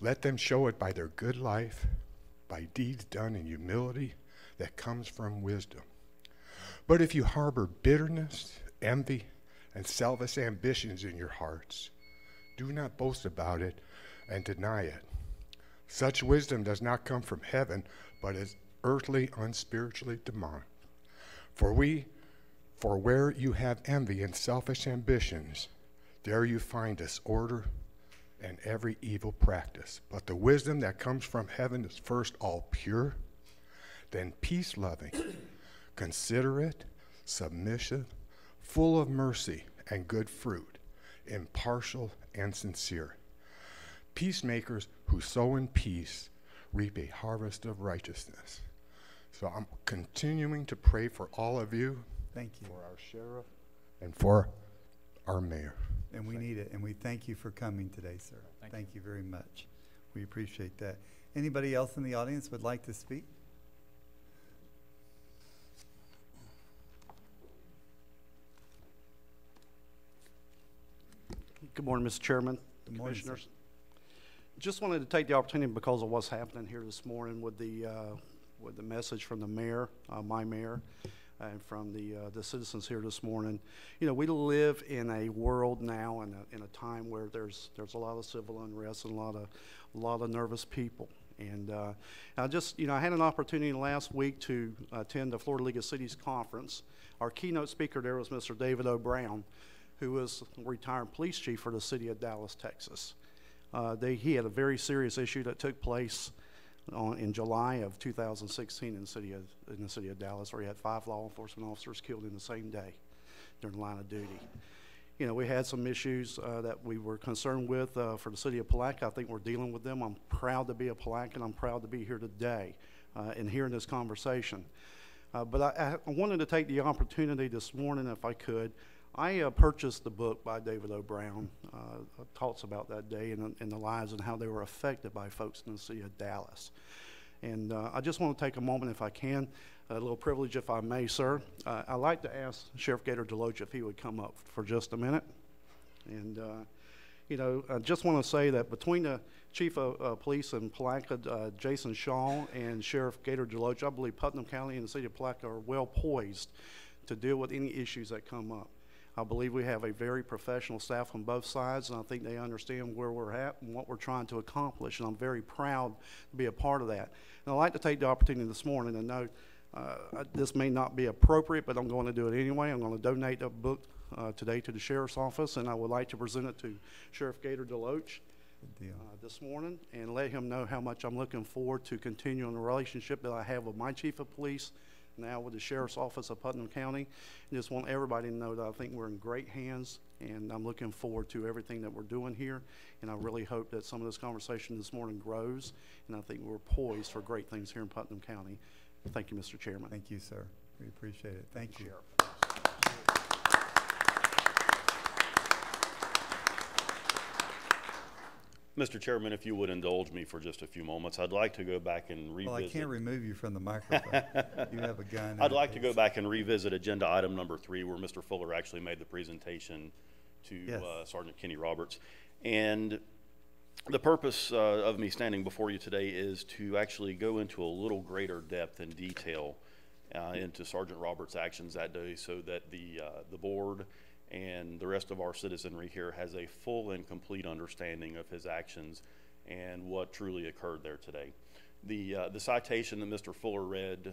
Let them show it by their good life, by deeds done in humility that comes from wisdom. But if you harbor bitterness, envy, and selfish ambitions in your hearts, do not boast about it and deny it. Such wisdom does not come from heaven, but is earthly, unspiritually demonic. For where you have envy and selfish ambitions, there you find disorder and every evil practice. But the wisdom that comes from heaven is first all pure, then peace-loving, considerate, submissive, full of mercy and good fruit, impartial and sincere. Peacemakers who sow in peace reap a harvest of righteousness. So I'm continuing to pray for all of you. Thank you. For our sheriff and for our mayor. And we need it, and we thank you for coming today, sir. Thank you very much. We appreciate that. Anybody else in the audience would like to speak? Good morning, Mr. Chairman, Good morning, Commissioners. sir. Just wanted to take the opportunity because of what's happening here this morning with the message from the mayor, my mayor, and from the citizens here this morning. You know, we live in a world now in a time where there's a lot of civil unrest and a lot of nervous people. And I had an opportunity last week to attend the Florida League of Cities conference. Our keynote speaker there was Mr. David O. Brown, who was a retired police chief for the city of Dallas, Texas. He had a very serious issue that took place in July of 2016 in the city of Dallas, where he had 5 law enforcement officers killed in the same day during the line of duty. You know, we had some issues that we were concerned with for the city of Palatka. I think we're dealing with them. I'm proud to be a Palatka, and I'm proud to be here today and hearing this conversation. But I wanted to take the opportunity this morning, if I could. I purchased the book by David O. Brown, talks about that day and the lives and how they were affected by folks in the city of Dallas. And I just want to take a moment, if I can, a little privilege, if I may, sir. I'd like to ask Sheriff Gator Deloach if he would come up for just a minute. And, you know, I just want to say that between the Chief of Police in Palatka, Jason Shaw, and Sheriff Gator Deloach, I believe Putnam County and the city of Palatka are well poised to deal with any issues that come up. I believe we have a very professional staff on both sides, and I think they understand where we're at and what we're trying to accomplish, and I'm very proud to be a part of that. And I'd like to take the opportunity this morning to note this may not be appropriate, but I'm going to do it anyway. I'm going to donate a book today to the Sheriff's Office, and I would like to present it to Sheriff Gator Deloach this morning and let him know how much I'm looking forward to continuing the relationship that I have with my Chief of Police, now with the Sheriff's Office of Putnam County. And just want everybody to know that I think we're in great hands, and I'm looking forward to everything that we're doing here. And I really hope that some of this conversation this morning grows, and I think we're poised for great things here in Putnam County. Thank you, Mr. Chairman. Thank you, sir. We appreciate it. Thank you. Mr. Chairman, if you would indulge me for just a few moments, I'd like to go back and revisit. Well, I can't remove you from the microphone. You have a gun. I'd like to go back and revisit agenda item number 3, where Mr. Fuller actually made the presentation to Sergeant Kenny Roberts. And the purpose of me standing before you today is to actually go into a little greater depth and detail into Sergeant Roberts' actions that day, so that the board and the rest of our citizenry here has a full and complete understanding of his actions and what truly occurred there today. The citation that Mr. Fuller read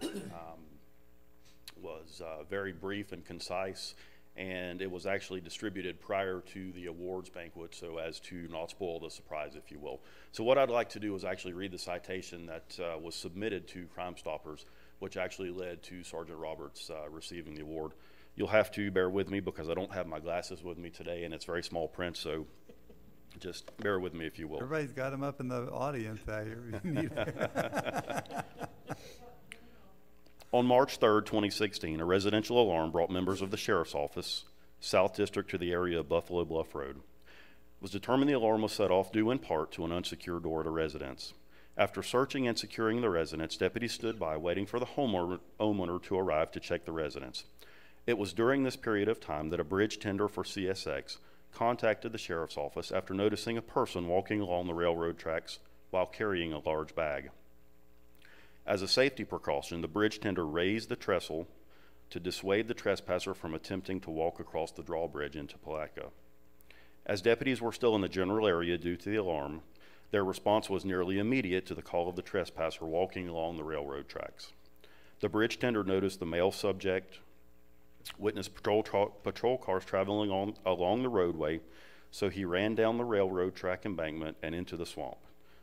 was very brief and concise, and it was actually distributed prior to the awards banquet, so as to not spoil the surprise, if you will. So what I'd like to do is actually read the citation that was submitted to Crime Stoppers, which actually led to Sergeant Roberts receiving the award. You'll have to bear with me because I don't have my glasses with me today, and it's very small print, so just bear with me if you will. Everybody's got them up in the audience out here. On March 3rd, 2016, a residential alarm brought members of the Sheriff's Office, South District, to the area of Buffalo Bluff Road. It was determined the alarm was set off due in part to an unsecured door at a residence. After searching and securing the residence, deputies stood by waiting for the homeowner to arrive to check the residence. It was during this period of time that a bridge tender for CSX contacted the Sheriff's Office after noticing a person walking along the railroad tracks while carrying a large bag. As a safety precaution, the bridge tender raised the trestle to dissuade the trespasser from attempting to walk across the drawbridge into Palatka. As deputies were still in the general area due to the alarm, their response was nearly immediate to the call of the trespasser walking along the railroad tracks. The bridge tender noticed the male subject, witnessed patrol cars traveling along the roadway, so he ran down the railroad track embankment and into the swamp.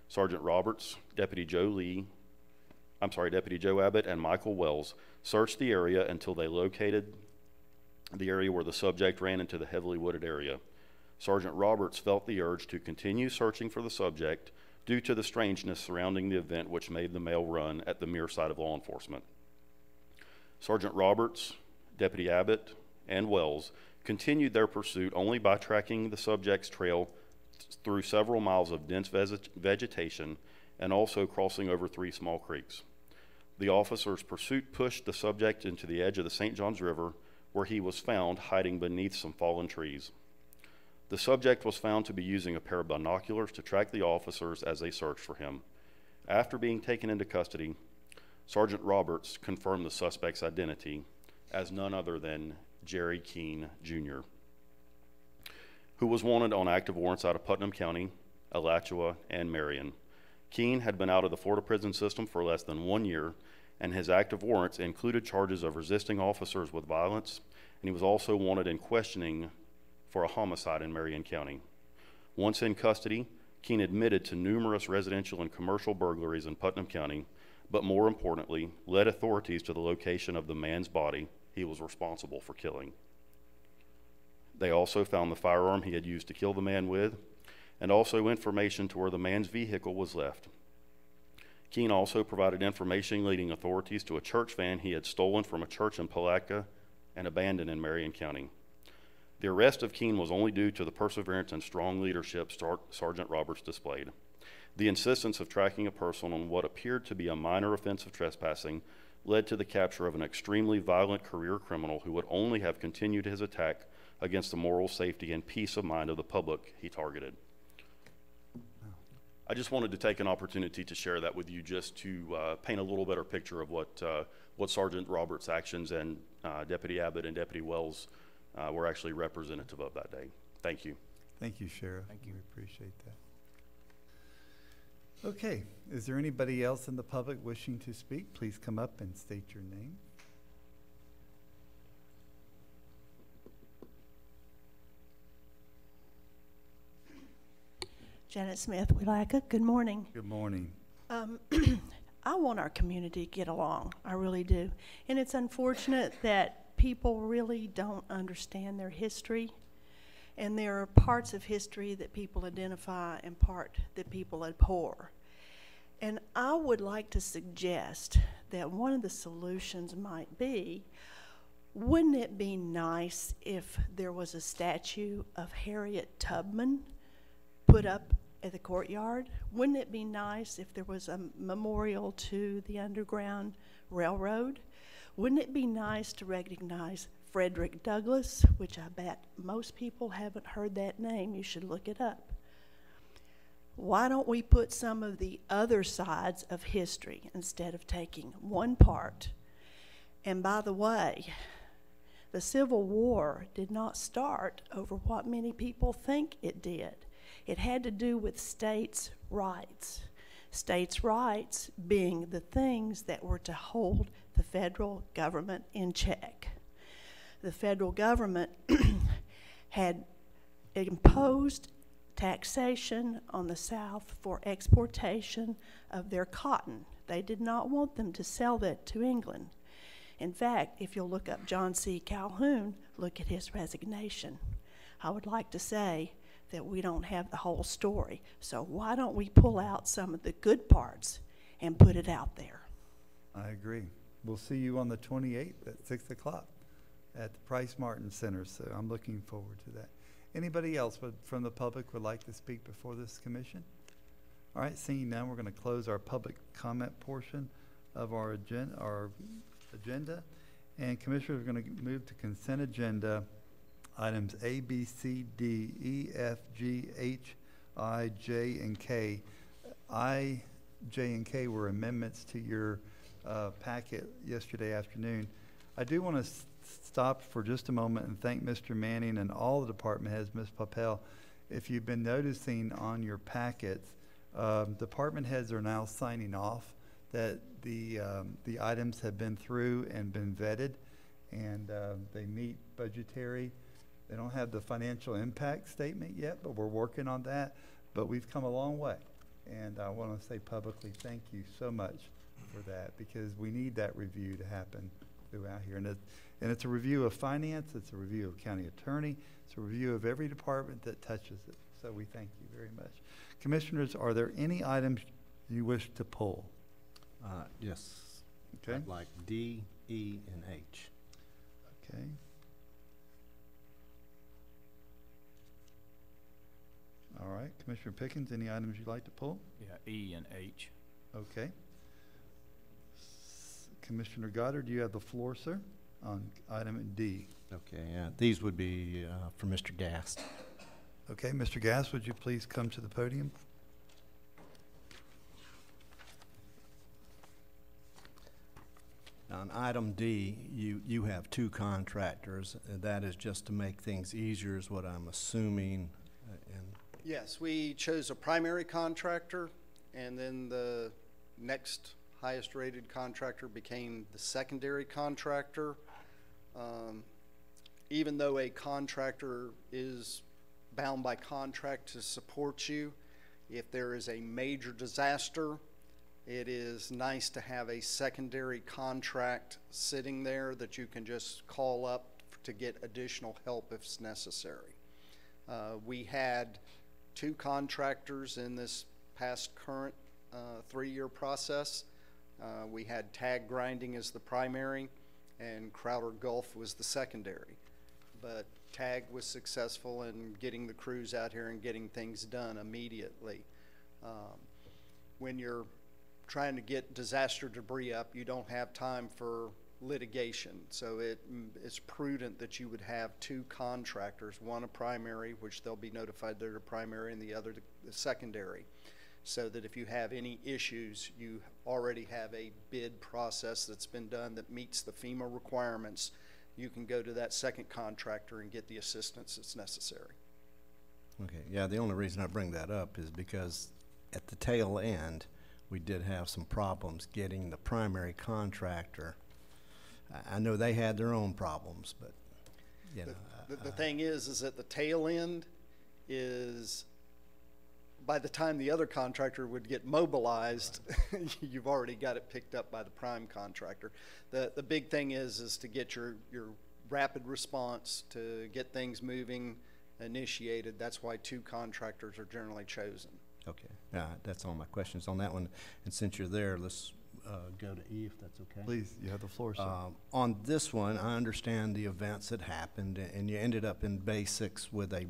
Sergeant Roberts, Deputy Joe Abbott, and Michael Wells searched the area until they located the area where the subject ran into the heavily wooded area. Sergeant Roberts felt the urge to continue searching for the subject due to the strangeness surrounding the event which made the male run at the mere sight of law enforcement. Sergeant Roberts, Deputy Abbott, and Wells continued their pursuit only by tracking the subject's trail through several miles of dense vegetation and also crossing over 3 small creeks. The officers' pursuit pushed the subject into the edge of the St. Johns River, where he was found hiding beneath some fallen trees. The subject was found to be using a pair of binoculars to track the officers as they searched for him. After being taken into custody, Sergeant Roberts confirmed the suspect's identity as none other than Jerry Keene, Jr., who was wanted on active warrants out of Putnam County, Alachua, and Marion. Keene had been out of the Florida prison system for less than 1 year, and his active warrants included charges of resisting officers with violence, and he was also wanted in questioning for a homicide in Marion County. Once in custody, Keene admitted to numerous residential and commercial burglaries in Putnam County, but more importantly, led authorities to the location of the man's body he was responsible for killing. They also found the firearm he had used to kill the man with, and also information to where the man's vehicle was left. Keene also provided information leading authorities to a church van he had stolen from a church in Palatka and abandoned in Marion County. The arrest of Keene was only due to the perseverance and strong leadership Sergeant Roberts displayed. The insistence of tracking a person on what appeared to be a minor offense of trespassing led to the capture of an extremely violent career criminal who would only have continued his attack against the moral safety and peace of mind of the public he targeted. I just wanted to take an opportunity to share that with you, just to paint a little better picture of what Sergeant Roberts' actions and Deputy Abbott and Deputy Wells were actually representative of that day. Thank you. Thank you, Sheriff. Thank you. We appreciate that. Okay, is there anybody else in the public wishing to speak? Please come up and state your name. Janet Smith, Willaca. Good morning. Good morning. I want our community to get along. I really do. And it's unfortunate that people really don't understand their history. And there are parts of history that people identify and part that people abhor. And I would like to suggest that one of the solutions might be, wouldn't it be nice if there was a statue of Harriet Tubman put up at the courtyard? Wouldn't it be nice if there was a memorial to the Underground Railroad? Wouldn't it be nice to recognize Frederick Douglass, which I bet most people haven't heard that name. You should look it up. Why don't we put some of the other sides of history instead of taking one part? And by the way, the Civil War did not start over what many people think it did. It had to do with states' rights. States' rights being the things that were to hold the federal government in check. The federal government had imposed taxation on the South for exportation of their cotton. They did not want them to sell that to England. In fact, if you'll look up John C. Calhoun, look at his resignation. I would like to say that we don't have the whole story. So why don't we pull out some of the good parts and put it out there? I agree. We'll see you on the 28th at 6 o'clock at the Price Martin Center, so I'm looking forward to that. Anybody else from the public would like to speak before this commission? All right, seeing none, we're going to close our public comment portion of our agenda. And commissioners are going to move to consent agenda items A, B, C, D, E, F, G, H, I, J, and K. I, J, and K were amendments to your packet yesterday afternoon. I do want to stop for just a moment and thank Mr. Manning and all the department heads, Ms. Papel. If you've been noticing on your packets, department heads are now signing off that the items have been through and been vetted, and they meet budgetary. They don't have the financial impact statement yet, but we're working on that. But we've come a long way, and I want to say publicly thank you so much for that, because we need that review to happen throughout here. And it's a review of finance, it's a review of county attorney, it's a review of every department that touches it. So we thank you very much. Commissioners, are there any items you wish to pull? Yes. Okay. I'd like D, E, and H. Okay. All right, Commissioner Pickens, any items you'd like to pull? Yeah, E and H. Okay. Commissioner Goddard, you have the floor, sir, on item D. Okay, these would be for Mr. Gast. Okay, Mr. Gass, would you please come to the podium? On item D, you have two contractors. That is just to make things easier is what I'm assuming. Yes, we chose a primary contractor, and then the next highest rated contractor became the secondary contractor. Even though a contractor is bound by contract to support you, If there is a major disaster, it is nice to have a secondary contract sitting there that you can just call up to get additional help if it's necessary. We had 2 contractors in this past current 3-year process. We had tag grinding as the primary, and Crowder Gulf was the secondary. But tag was successful in getting the crews out here and getting things done immediately. When you're trying to get disaster debris up, you don't have time for litigation. So it's prudent that you would have 2 contractors, one a primary, which they'll be notified they're the primary, and the other the secondary, so that if you have any issues, you already have a bid process that's been done that meets the FEMA requirements. You can go to that second contractor and get the assistance that's necessary. Okay, yeah, the only reason I bring that up is because at the tail end, we did have some problems getting the primary contractor. I know they had their own problems, but, you know. The thing is at the tail end is, by the time the other contractor would get mobilized, right, you've already got it picked up by the prime contractor. The big thing is to get your rapid response, to get things moving, initiated. That's why 2 contractors are generally chosen. Okay, that's all my questions on that one. And since you're there, let's go to E, if that's okay. Please, you have the floor, sir. On this one, I understand the events that happened, and you ended up in BOCC with a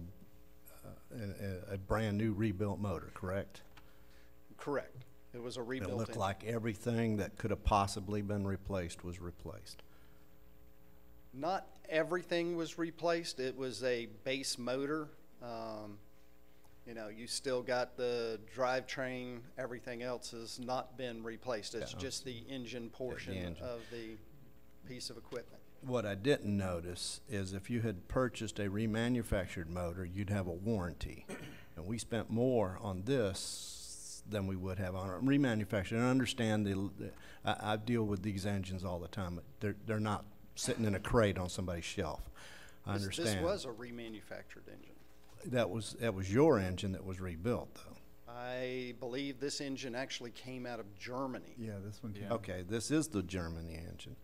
brand new rebuilt motor, correct? Correct. It was a rebuilt It looked engine. like everything that could have possibly been replaced was replaced. Not everything was replaced. It was a base motor. You know, you still got the drivetrain. Everything else has not been replaced. It's just the engine portion of the piece of equipment. What I didn't notice is if you had purchased a remanufactured motor, you'd have a warranty. And we spent more on this than we would have on a remanufactured. And I understand I deal with these engines all the time. They're not sitting in a crate on somebody's shelf. I understand. This was a remanufactured engine. That was your engine that was rebuilt, though. I believe this engine actually came out of Germany. Yeah, this one came. Okay, this is the Germany engine.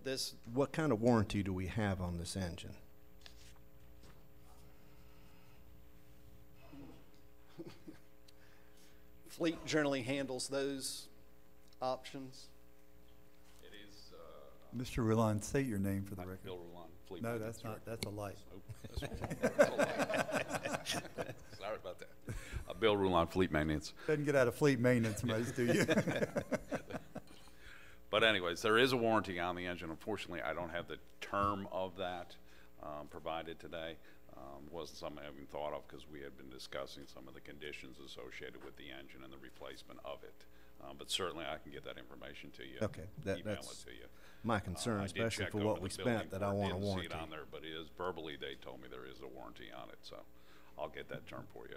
This What kind of warranty do we have on this engine? Fleet generally handles those options. It is, Mr. Rulon, state your name for the record. Bill Rulon, Fleet No, Maintenance that's not, that's a light. Sorry about that. Bill Rulon, Fleet Maintenance. Doesn't get out of fleet maintenance much, do you? But anyways, there is a warranty on the engine. Unfortunately, I don't have the term of that provided today. Wasn't something I even thought of because we had been discussing some of the conditions associated with the engine and the replacement of it. But certainly I can get that information to you. Okay, Email that's it to you. my concern, I did especially check for over what the we building spent, that I board, want a didn't warranty. see it on there, but it is verbally, they told me there is a warranty on it, so I'll get that term for you.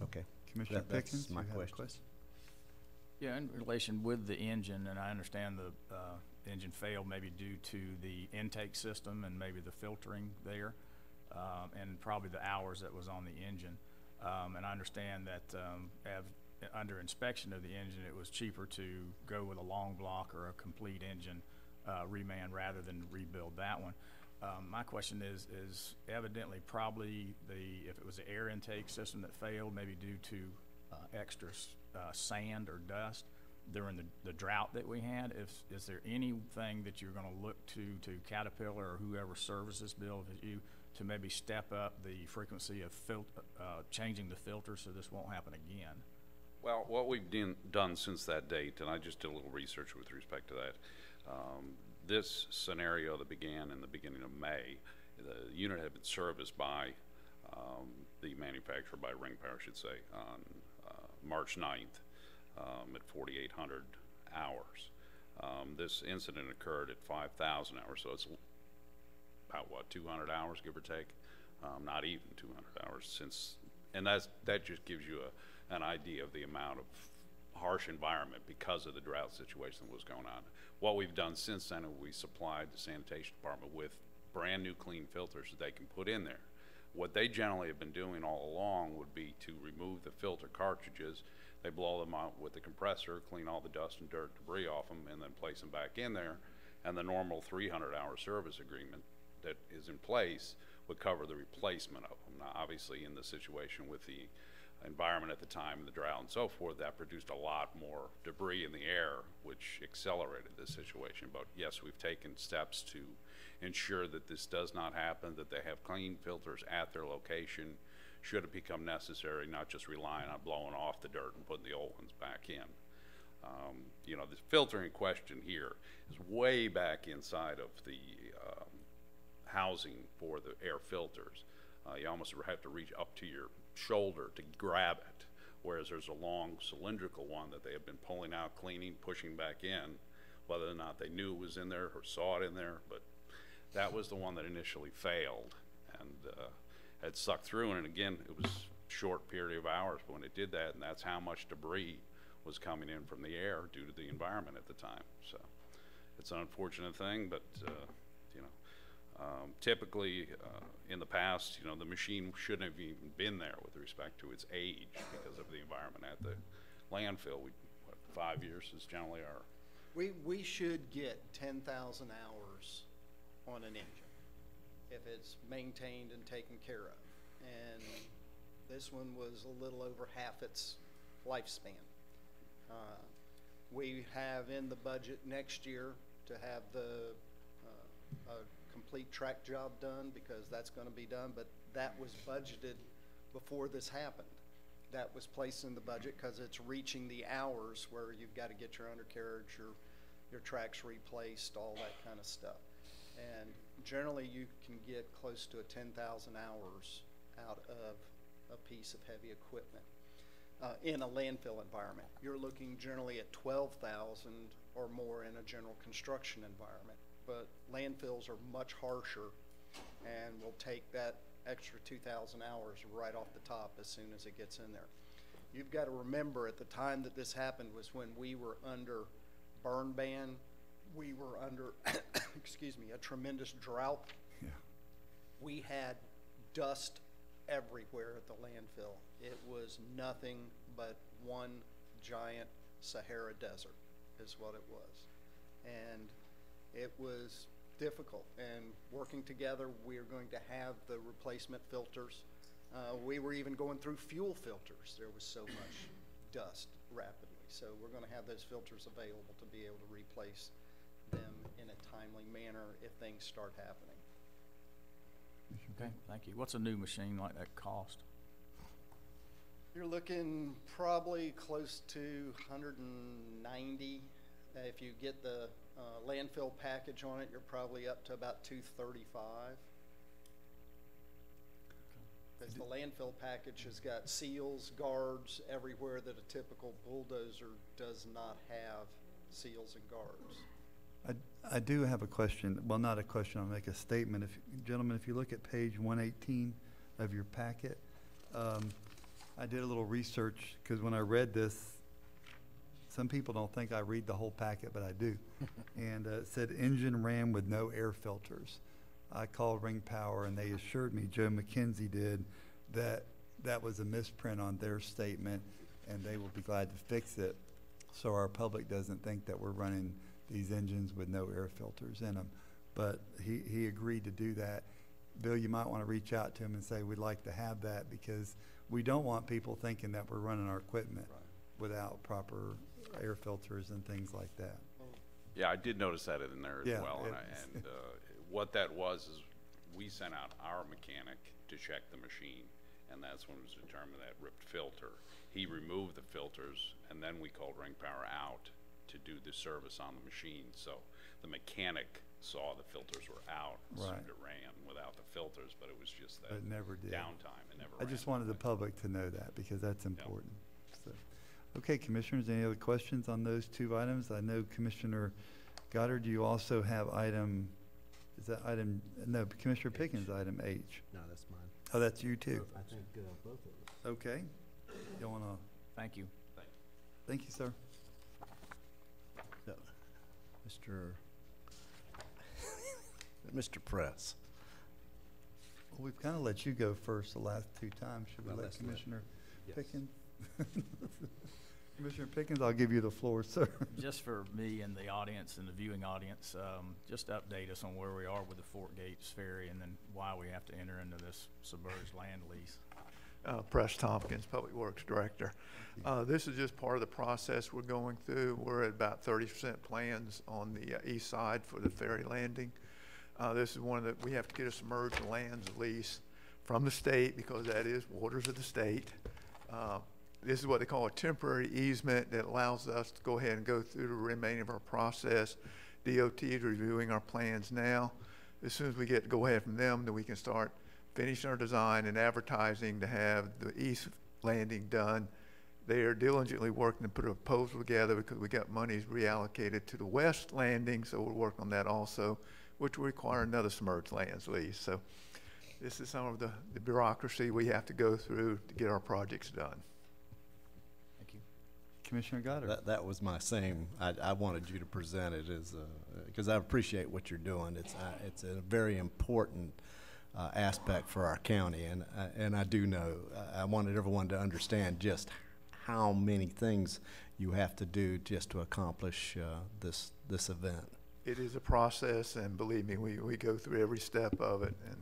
Okay. Commissioner That's Pickens, my you have a question. question? Yeah, in relation with the engine, and I understand the engine failed maybe due to the intake system and maybe the filtering there, and probably the hours that was on the engine. And I understand that under inspection of the engine, it was cheaper to go with a long block or a complete engine reman rather than rebuild that one. My question is evidently probably if it was the air intake system that failed, maybe due to extra sand or dust during the drought that we had, is there anything that you're going to look to Caterpillar or whoever services Bill to maybe step up the frequency of changing the filter so this won't happen again? Well, what we've done since that date, and I just did a little research with respect to that, this scenario that began in the beginning of May, the unit had been serviced by the manufacturer, by Ring Power, I should say, on March 9th at 4,800 hours. This incident occurred at 5,000 hours, so it's about, what, 200 hours, give or take? Not even 200 hours since, and that just gives you an idea of the amount of harsh environment because of the drought situation that was going on. What we've done since then is we supplied the sanitation department with brand new clean filters that they can put in there. What they generally have been doing all along would be to remove the filter cartridges. They blow them out with the compressor, clean all the dust and dirt debris off them, and then place them back in there. And the normal 300-hour service agreement that is in place would cover the replacement of them. Now, obviously, in the situation with the environment at the time, the drought and so forth, that produced a lot more debris in the air, which accelerated this situation. But yes, we've taken steps to ensure that this does not happen, that they have clean filters at their location, should it become necessary, not just relying on blowing off the dirt and putting the old ones back in. You know, this filtering question here is way back inside of the housing for the air filters. You almost have to reach up to your shoulder to grab it, whereas there's a long cylindrical one that they have been pulling out, cleaning, pushing back in, whether or not they knew it was in there or saw it in there. But that was the one that initially failed and had sucked through. And again, it was a short period of hours when it did that, and that's how much debris was coming in from the air due to the environment at the time. So it's an unfortunate thing, but you know, typically in the past, you know, the machine shouldn't have even been there with respect to its age because of the environment at the landfill. What, 5 years is generally our. We should get 10,000 hours on an engine if it's maintained and taken care of. And this one was a little over half its lifespan. We have in the budget next year to have the a complete track job done, because that's going to be done, but that was budgeted before this happened. That was placed in the budget because it's reaching the hours where you've got to get your undercarriage, your tracks replaced, all that kind of stuff. And generally you can get close to 10,000 hours out of a piece of heavy equipment. In a landfill environment, you're looking generally at 12,000 or more in a general construction environment. But landfills are much harsher, and will take that extra 2,000 hours right off the top as soon as it gets in there. You've got to remember, at the time that this happened was when we were under burn ban. We were under, excuse me, a tremendous drought. Yeah. We had dust everywhere at the landfill. It was nothing but one giant Sahara desert is what it was. And it was difficult. And working together, we are going to have the replacement filters. We were even going through fuel filters. There was so much dust rapidly. So we're going to have those filters available to be able to replace them in a timely manner if things start happening. Okay, thank you. What's a new machine like that cost? You're looking probably close to 190. If you get the landfill package on it, you're probably up to about 235. Because the landfill package has got seals, guards everywhere that a typical bulldozer does not have seals and guards. I do have a question. Well, not a question. I'll make a statement. Gentlemen, if you look at page 118 of your packet, I did a little research because when I read this, some people don't think I read the whole packet, but I do. And it said engine ran with no air filters. I called Ring Power, and they assured me, Joe McKenzie did, that that was a misprint on their statement, and they will be glad to fix it so our public doesn't think that we're running these engines with no air filters in them. But he agreed to do that. Bill, you might want to reach out to him and say we'd like to have that, because we don't want people thinking that we're running our equipment without proper air filters and things like that. Yeah, I did notice that in there as Yeah, well. And what that was is we sent out our mechanic to check the machine, and that's when it was determined that ripped filter. He removed the filters, and then we called Ring Power out to do the service on the machine. So the mechanic saw the filters were out, and Right. it ran without the filters, but it was just that It never did. downtime. It never I just wanted the public to know that, because that's important. So, okay, Commissioners, any other questions on those two items? I know Commissioner Goddard, you also have item, is that item, no, Commissioner Pickens, item H. No, that's mine. Oh, that's you too? I think both of us. Okay. You want to? Thank you. Thank you, sir. So, Mr. Press, We've kind of let you go first the last two times. Should we Well, let let's Commissioner yes. Pickens? Commissioner Pickens, I'll give you the floor, sir. Just for me and the audience and the viewing audience, just update us on where we are with the Fort Gates Ferry and then why we have to enter into this submerged land lease. Press Tompkins, Public Works Director. This is just part of the process we're going through. We're at about 30% plans on the east side for the ferry landing. This is one that we have to get a submerged lands lease from the state because that is waters of the state. This is what they call a temporary easement that allows us to go ahead and go through the remaining of our process. DOT is reviewing our plans now. As soon as we get go ahead from them, then we can start finishing our design and advertising to have the east landing done. They are diligently working to put a proposal together because we got monies reallocated to the west landing, so we're working on that also, which will require another submerged lands lease. So this is some of the bureaucracy we have to go through to get our projects done. Thank you. Commissioner Goddard. That was my same. I wanted you to present it as because I appreciate what you're doing. It's a very important aspect for our county, and I do know. I wanted everyone to understand just how many things you have to do just to accomplish this event. It is a process, and believe me, we go through every step of it. And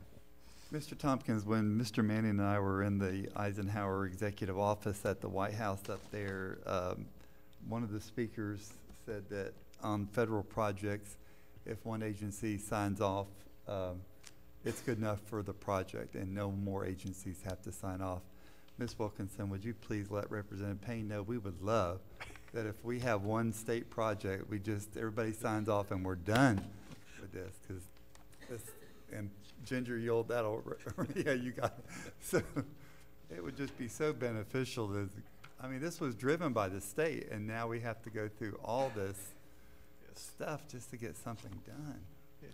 Mr. Tompkins, when Mr. Manning and I were in the Eisenhower Executive Office at the White House up there, one of the speakers said that on federal projects, if one agency signs off, it's good enough for the project and no more agencies have to sign off. Ms. Wilkinson, would you please let Representative Payne know we would love that if we have one state project, everybody signs off and we're done with this, because this, and Ginger, yeah, you got it. So it would just be so beneficial this was driven by the state, and now we have to go through all this stuff just to get something done.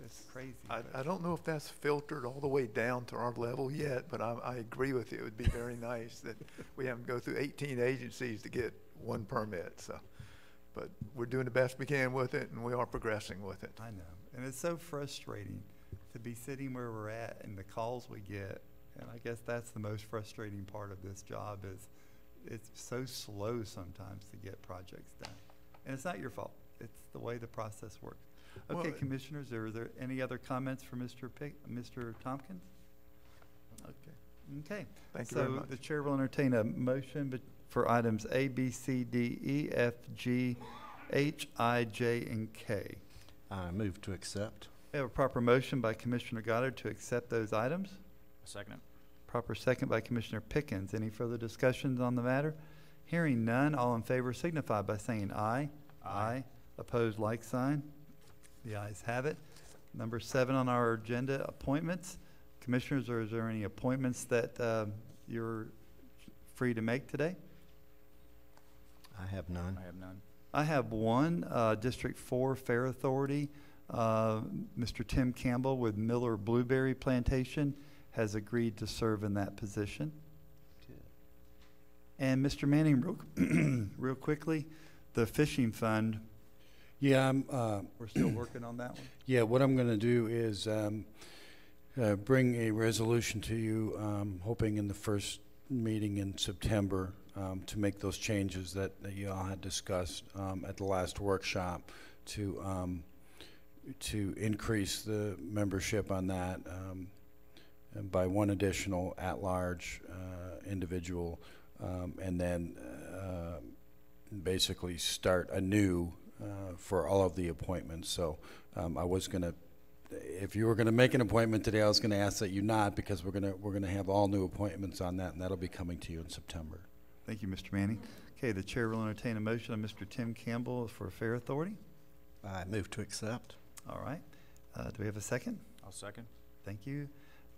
It's crazy. I don't know if that's filtered all the way down to our level yet, but I agree with you. It would be very nice that we have to go through 18 agencies to get one permit. So, but we're doing the best we can with it, and we are progressing with it. I know, and it's so frustrating to be sitting where we're at and the calls we get. And I guess that's the most frustrating part of this job is it's so slow sometimes to get projects done. And it's not your fault. It's the way the process works. Okay, Well, commissioners, are there any other comments for Mr. Tompkins? Okay. Thank you very much. So the chair will entertain a motion for items A, B, C, D, E, F, G, H, I, J, and K. I move to accept. We have a proper motion by Commissioner Goddard to accept those items. A second. Proper second by Commissioner Pickens. Any further discussions on the matter? Hearing none, all in favor signify by saying aye. Aye. Opposed, like sign. The ayes have it. Number 7 on our agenda, appointments. Commissioners, is there any appointments that you're free to make today? I have none. I have none. I have one, District 4 Fair Authority. Mr. Tim Campbell with Miller Blueberry Plantation has agreed to serve in that position. Good. And Mr. Manning, real quickly, the fishing fund. Yeah, We're still working on that one. Yeah, what I'm going to do is bring a resolution to you, hoping in the first meeting in September to make those changes that you all had discussed at the last workshop to increase the membership on that and by one additional at-large individual, and then basically start anew for all of the appointments. So I was going to, if you were going to make an appointment today, I was going to ask that you not, because we're going to have all new appointments on that, and that'll be coming to you in September. Thank you, Mr. Manning. Okay, the chair will entertain a motion on Mr. Tim Campbell for Fair Authority. I move to accept. All right. Do we have a second? I'll second. Thank you.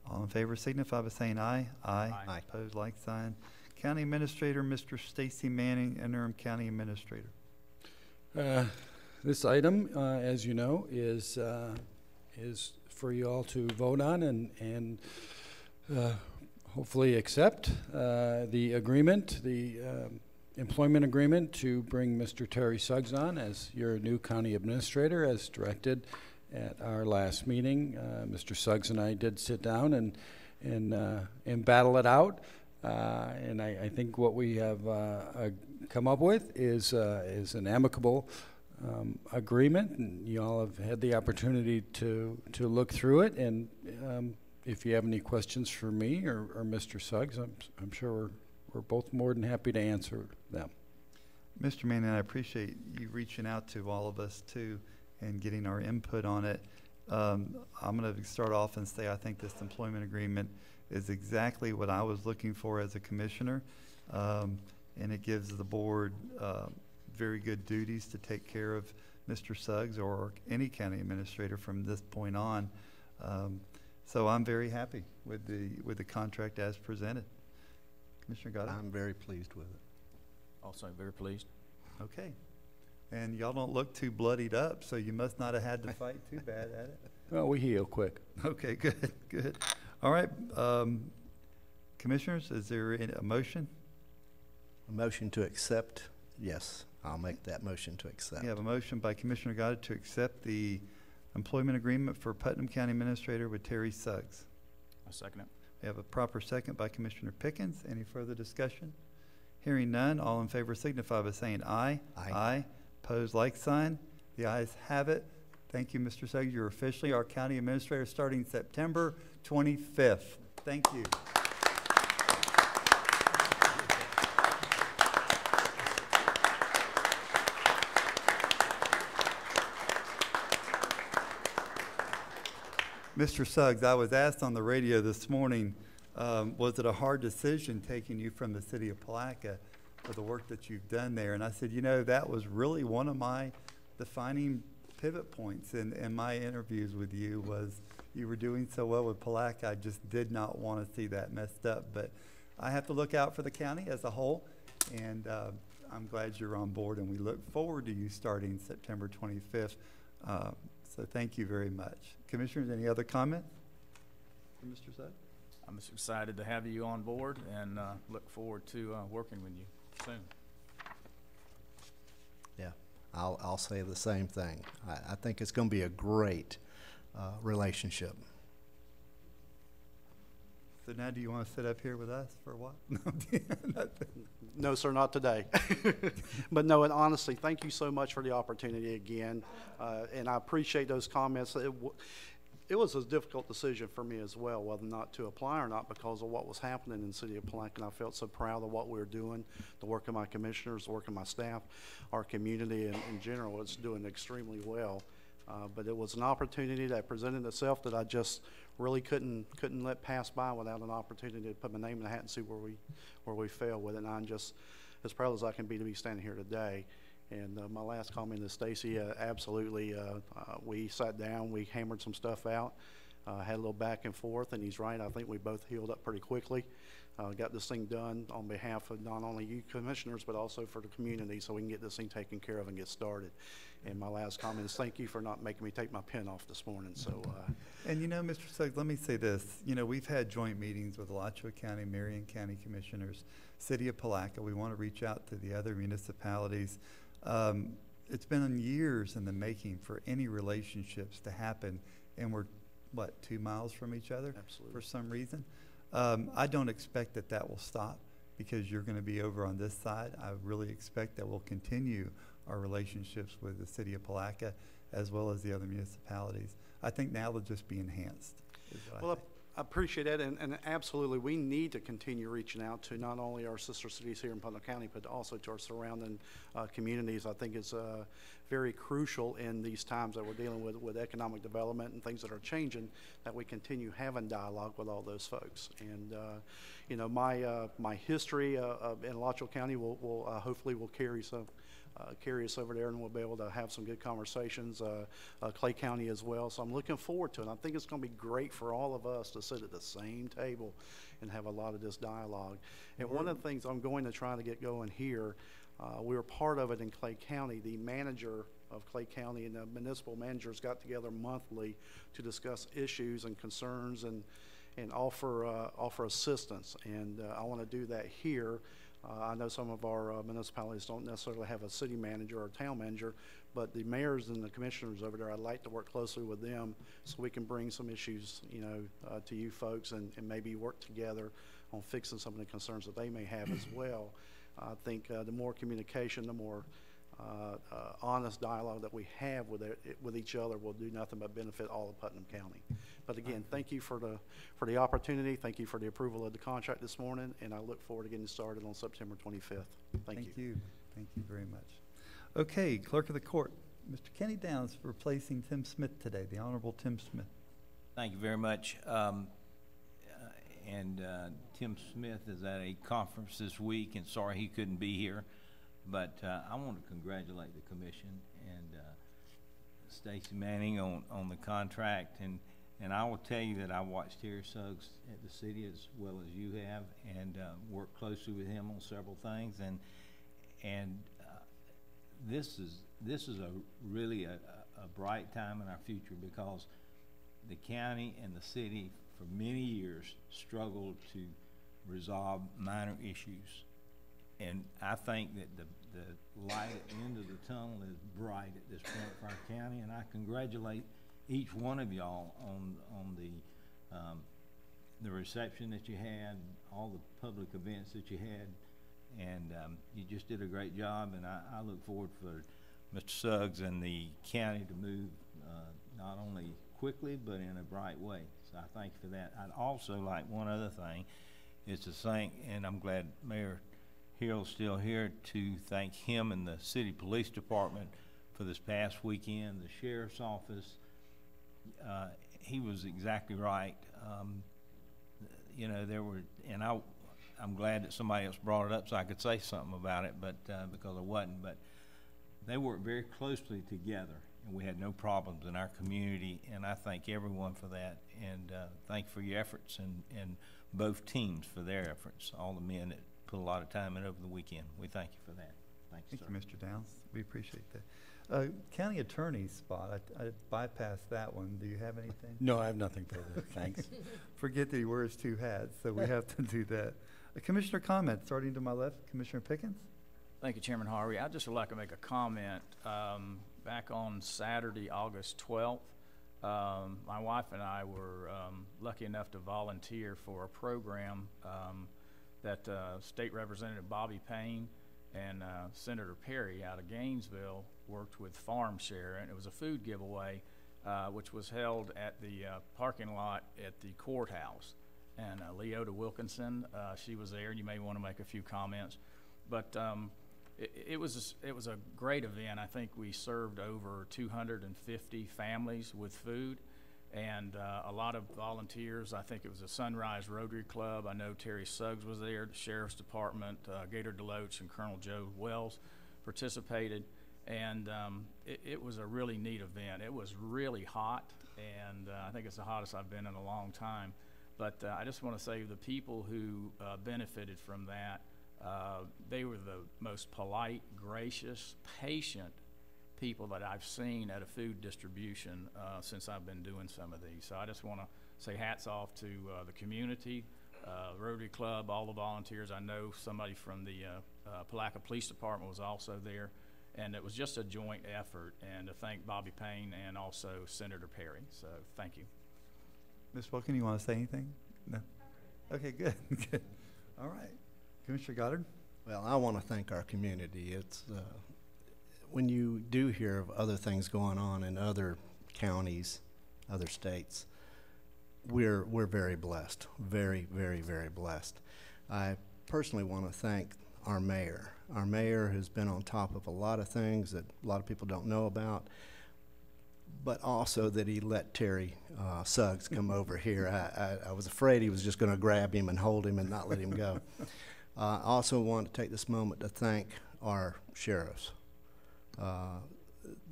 All in favor signify by saying aye. Aye. Aye. Opposed, like sign. County Administrator, Mr. Stacy Manning, Interim County Administrator. This item, as you know, is for you all to vote on and hopefully accept the agreement, the employment agreement to bring Mr. Terry Suggs on as your new county administrator, as directed at our last meeting. Mr. Suggs and I did sit down and battle it out. And I think what we have come up with is an amicable agreement, and you all have had the opportunity to look through it. And if you have any questions for me or Mr. Suggs, I'm sure we're both more than happy to answer them. Mr. Manning, I appreciate you reaching out to all of us too and getting our input on it. I'm going to start off and say I think this employment agreement is exactly what I was looking for as a commissioner, and it gives the board very good duties to take care of Mr. Suggs or any county administrator from this point on. So I'm very happy with the contract as presented. Commissioner Goddard? I'm very pleased with it. Also very pleased. Okay. And y'all don't look too bloodied up, so you must not have had to fight too bad at it. Well, we heal quick. Okay, good, good. All right, commissioners, is there a motion? A motion to accept? Yes, I'll make that motion to accept. We have a motion by Commissioner Goddard to accept the employment agreement for Putnam County Administrator with Terry Suggs. I second it. We have a proper second by Commissioner Pickens. Any further discussion? Hearing none, all in favor signify by saying aye. Aye. Aye. Pose like sign. The ayes have it. Thank you, Mr. Suggs. You're officially our county administrator starting September 25th. Thank you. Mr. Suggs, I was asked on the radio this morning, was it a hard decision taking you from the city of Palatka for the work that you've done there? And I said, you know, that was really one of my defining pivot points in my interviews with you was you were doing so well with Palatka. I just did not want to see that messed up. But I have to look out for the county as a whole, and I'm glad you're on board, and we look forward to you starting September 25th. So thank you very much. Commissioners, any other comment from Mr. Suggs? I'm just excited to have you on board and look forward to working with you soon. Yeah, I'll say the same thing. I think it's going to be a great relationship. So now do you want to sit up here with us for a while? No, sir, not today. But no, and honestly, thank you so much for the opportunity again. And I appreciate those comments. It was a difficult decision for me as well, whether or not to apply or not, because of what was happening in the city of Palatka. And I felt so proud of what we were doing, the work of my commissioners, the work of my staff, our community in general. It's doing extremely well. But it was an opportunity that presented itself that I just really couldn't let pass by without an opportunity to put my name in the hat and see where we fell with it. And I'm just as proud as I can be to be standing here today. And my last comment is Stacy, absolutely. We sat down, we hammered some stuff out, had a little back and forth, and he's right. I think we both healed up pretty quickly. Got this thing done on behalf of not only you commissioners, but also for the community, so we can get this thing taken care of and get started. And my last comment is thank you for not making me take my pen off this morning. So, and you know, Mr. Suggs, let me say this. You know, we've had joint meetings with Alachua County, Marion County commissioners, City of Palatka. We want to reach out to the other municipalities. It's been years in the making for any relationships to happen, and we're, what, 2 miles from each other? Absolutely. For some reason. I don't expect that will stop because you're going to be over on this side. I really expect that we'll continue our relationships with the city of Palatka as well as the other municipalities. I think now they'll just be enhanced. Well, I appreciate that, and absolutely, we need to continue reaching out to not only our sister cities here in Putnam County, but also to our surrounding communities. I think it's very crucial in these times that we're dealing with economic development and things that are changing, that we continue having dialogue with all those folks. And you know, my history in Alachua County will hopefully will carry us over there, and we'll be able to have some good conversations, Clay County as well. So I'm looking forward to it. I think it's going to be great for all of us to sit at the same table and have a lot of this dialogue. And one of the things I'm going to try to get going here, we were part of it in Clay County. The manager of Clay County and the municipal managers got together monthly to discuss issues and concerns and offer assistance. And I want to do that here. I know some of our municipalities don't necessarily have a city manager or a town manager, but the mayors and the commissioners over there, I'd like to work closely with them so we can bring some issues, to you folks and maybe work together on fixing some of the concerns that they may have as well. I think the more communication, the more honest dialogue that we have with each other will do nothing but benefit all of Putnam County. But again, thank you for the opportunity. Thank you for the approval of the contract this morning, and I look forward to getting started on September 25th. Thank you. Thank you very much. Okay, Clerk of the Court, Mr. Kenny Downs replacing Tim Smith today, the Honorable Tim Smith. Thank you very much. Tim Smith is at a conference this week, and sorry he couldn't be here. But I want to congratulate the commission and Stacy Manning on the contract. And I will tell you that I watched Terry Suggs at the city as well as you have, and worked closely with him on several things. And this is a really a bright time in our future, because the county and the city for many years struggled to resolve minor issues. And I think that the light at the end of the tunnel is bright at this point for our county, and I congratulate each one of y'all on the reception that you had, all the public events that you had, and you just did a great job. And I look forward for Mr. Suggs and the county to move not only quickly but in a bright way. So I thank you for that. I'd also like one other thing is to thank, and I'm glad Mayor Hill's still here, to thank him and the city police department for this past weekend. The sheriff's office, he was exactly right. There were, and I'm glad that somebody else brought it up so I could say something about it, but because I wasn't. But they worked very closely together, and we had no problems in our community, and I thank everyone for that, and thank you for your efforts, and both teams for their efforts, all the men that put a lot of time in over the weekend. We thank you for that. Thank you, Thank you, Mr. Downs. We appreciate that. County attorney's spot, I bypassed that one. Do you have anything? No, I have nothing further. Thanks. Forget that he wears two hats, so we have to do that. Commissioner comment, starting to my left, Commissioner Pickens. Thank you, Chairman Harvey. I'd just like to make a comment. Back on Saturday, August 12th, my wife and I were lucky enough to volunteer for a program that State Representative Bobby Payne and Senator Perry out of Gainesville worked with Farm Share, and it was a food giveaway which was held at the parking lot at the courthouse. And Leota Wilkinson, she was there, and you may want to make a few comments. But it was a great event. I think we served over 250 families with food, and a lot of volunteers. I think it was a Sunrise Rotary Club. I know Terry Suggs was there, the Sheriff's Department, Gator Deloach, and Colonel Joe Wells participated. And it was a really neat event. It was really hot, and I think it's the hottest I've been in a long time. But I just want to say the people who benefited from that, they were the most polite, gracious, patient people that I've seen at a food distribution since I've been doing some of these. So I just want to say hats off to the community, Rotary Club, all the volunteers. I know somebody from the Palaca Police Department was also there, and it was just a joint effort. And to thank Bobby Payne and also Senator Perry. So thank you. Ms. Wilkin, you want to say anything? No? Okay, good. Good. All right. Commissioner Goddard? Well, I want to thank our community. It's when you do hear of other things going on in other counties, other states, we're very blessed, very, very, very blessed. I personally want to thank our mayor. Our mayor has been on top of a lot of things that a lot of people don't know about, but also that he let Terry Suggs come over here. I was afraid he was just going to grab him and hold him and not let him go. I also want to take this moment to thank our sheriffs.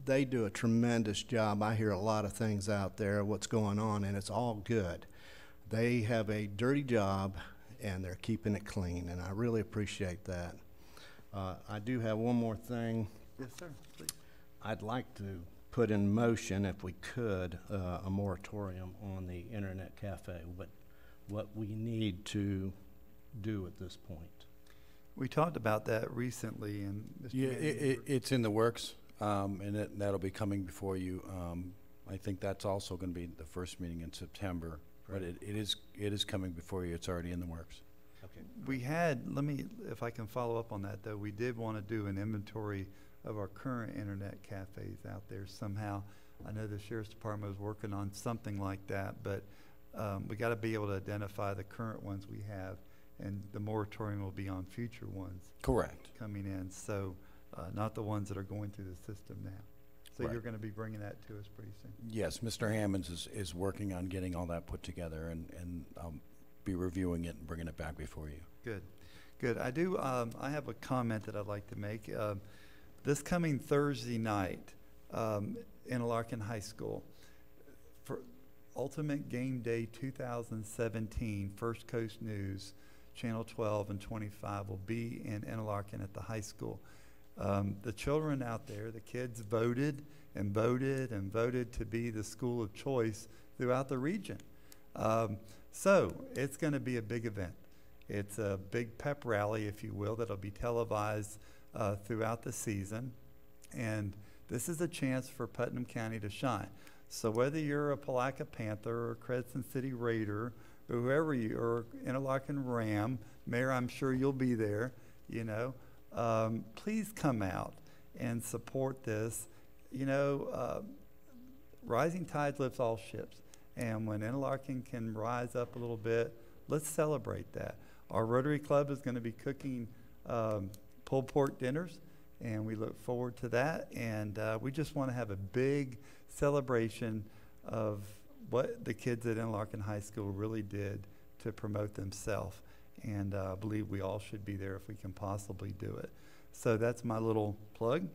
They do a tremendous job. I hear a lot of things out there, what's going on, and it's all good. They have a dirty job, and they're keeping it clean, and I really appreciate that. I do have one more thing. Yes, sir, please. I'd like to put in motion, if we could, a moratorium on the internet cafe, what we need to do at this point. We talked about that recently, and Mr. Yeah, it's in the works. and that'll be coming before you. I think that's also going to be the first meeting in September, but it is coming before you. It's already in the works. Okay. We had, if I can follow up on that though, we did want to do an inventory of our current internet cafes out there somehow. I know the Sheriff's Department was working on something like that, but we got to be able to identify the current ones we have, and the moratorium will be on future ones. Correct. Coming in, so not the ones that are going through the system now. So Right. you're going to be bringing that to us pretty soon. Yes, Mr. Hammonds is working on getting all that put together, and I'll be reviewing it and bringing it back before you. Good, good. I do. I have a comment that I'd like to make. This coming Thursday night, Interlaken High School, for Ultimate Game Day 2017, First Coast News, Channel 12 and 25 will be in Interlaken at the high school. The children out there, the kids voted and voted and voted to be the school of choice throughout the region. So it's going to be a big event. It's a big pep rally, if you will, that'll be televised throughout the season. And this is a chance for Putnam County to shine. So whether you're a Palatka Panther or Crescent City Raider, or whoever you are, Interlaken Ram, Mayor, I'm sure you'll be there, you know, please come out and support this. You know, rising tide lifts all ships. And when Interlaken can rise up a little bit, let's celebrate that. Our Rotary Club is going to be cooking pulled pork dinners, and we look forward to that. And we just want to have a big celebration of what the kids at Interlaken High School really did to promote themselves. And I believe we all should be there if we can possibly do it. So that's my little plug.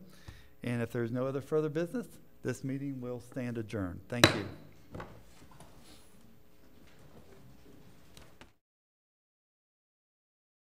And if there's no other further business, this meeting will stand adjourned. Thank you.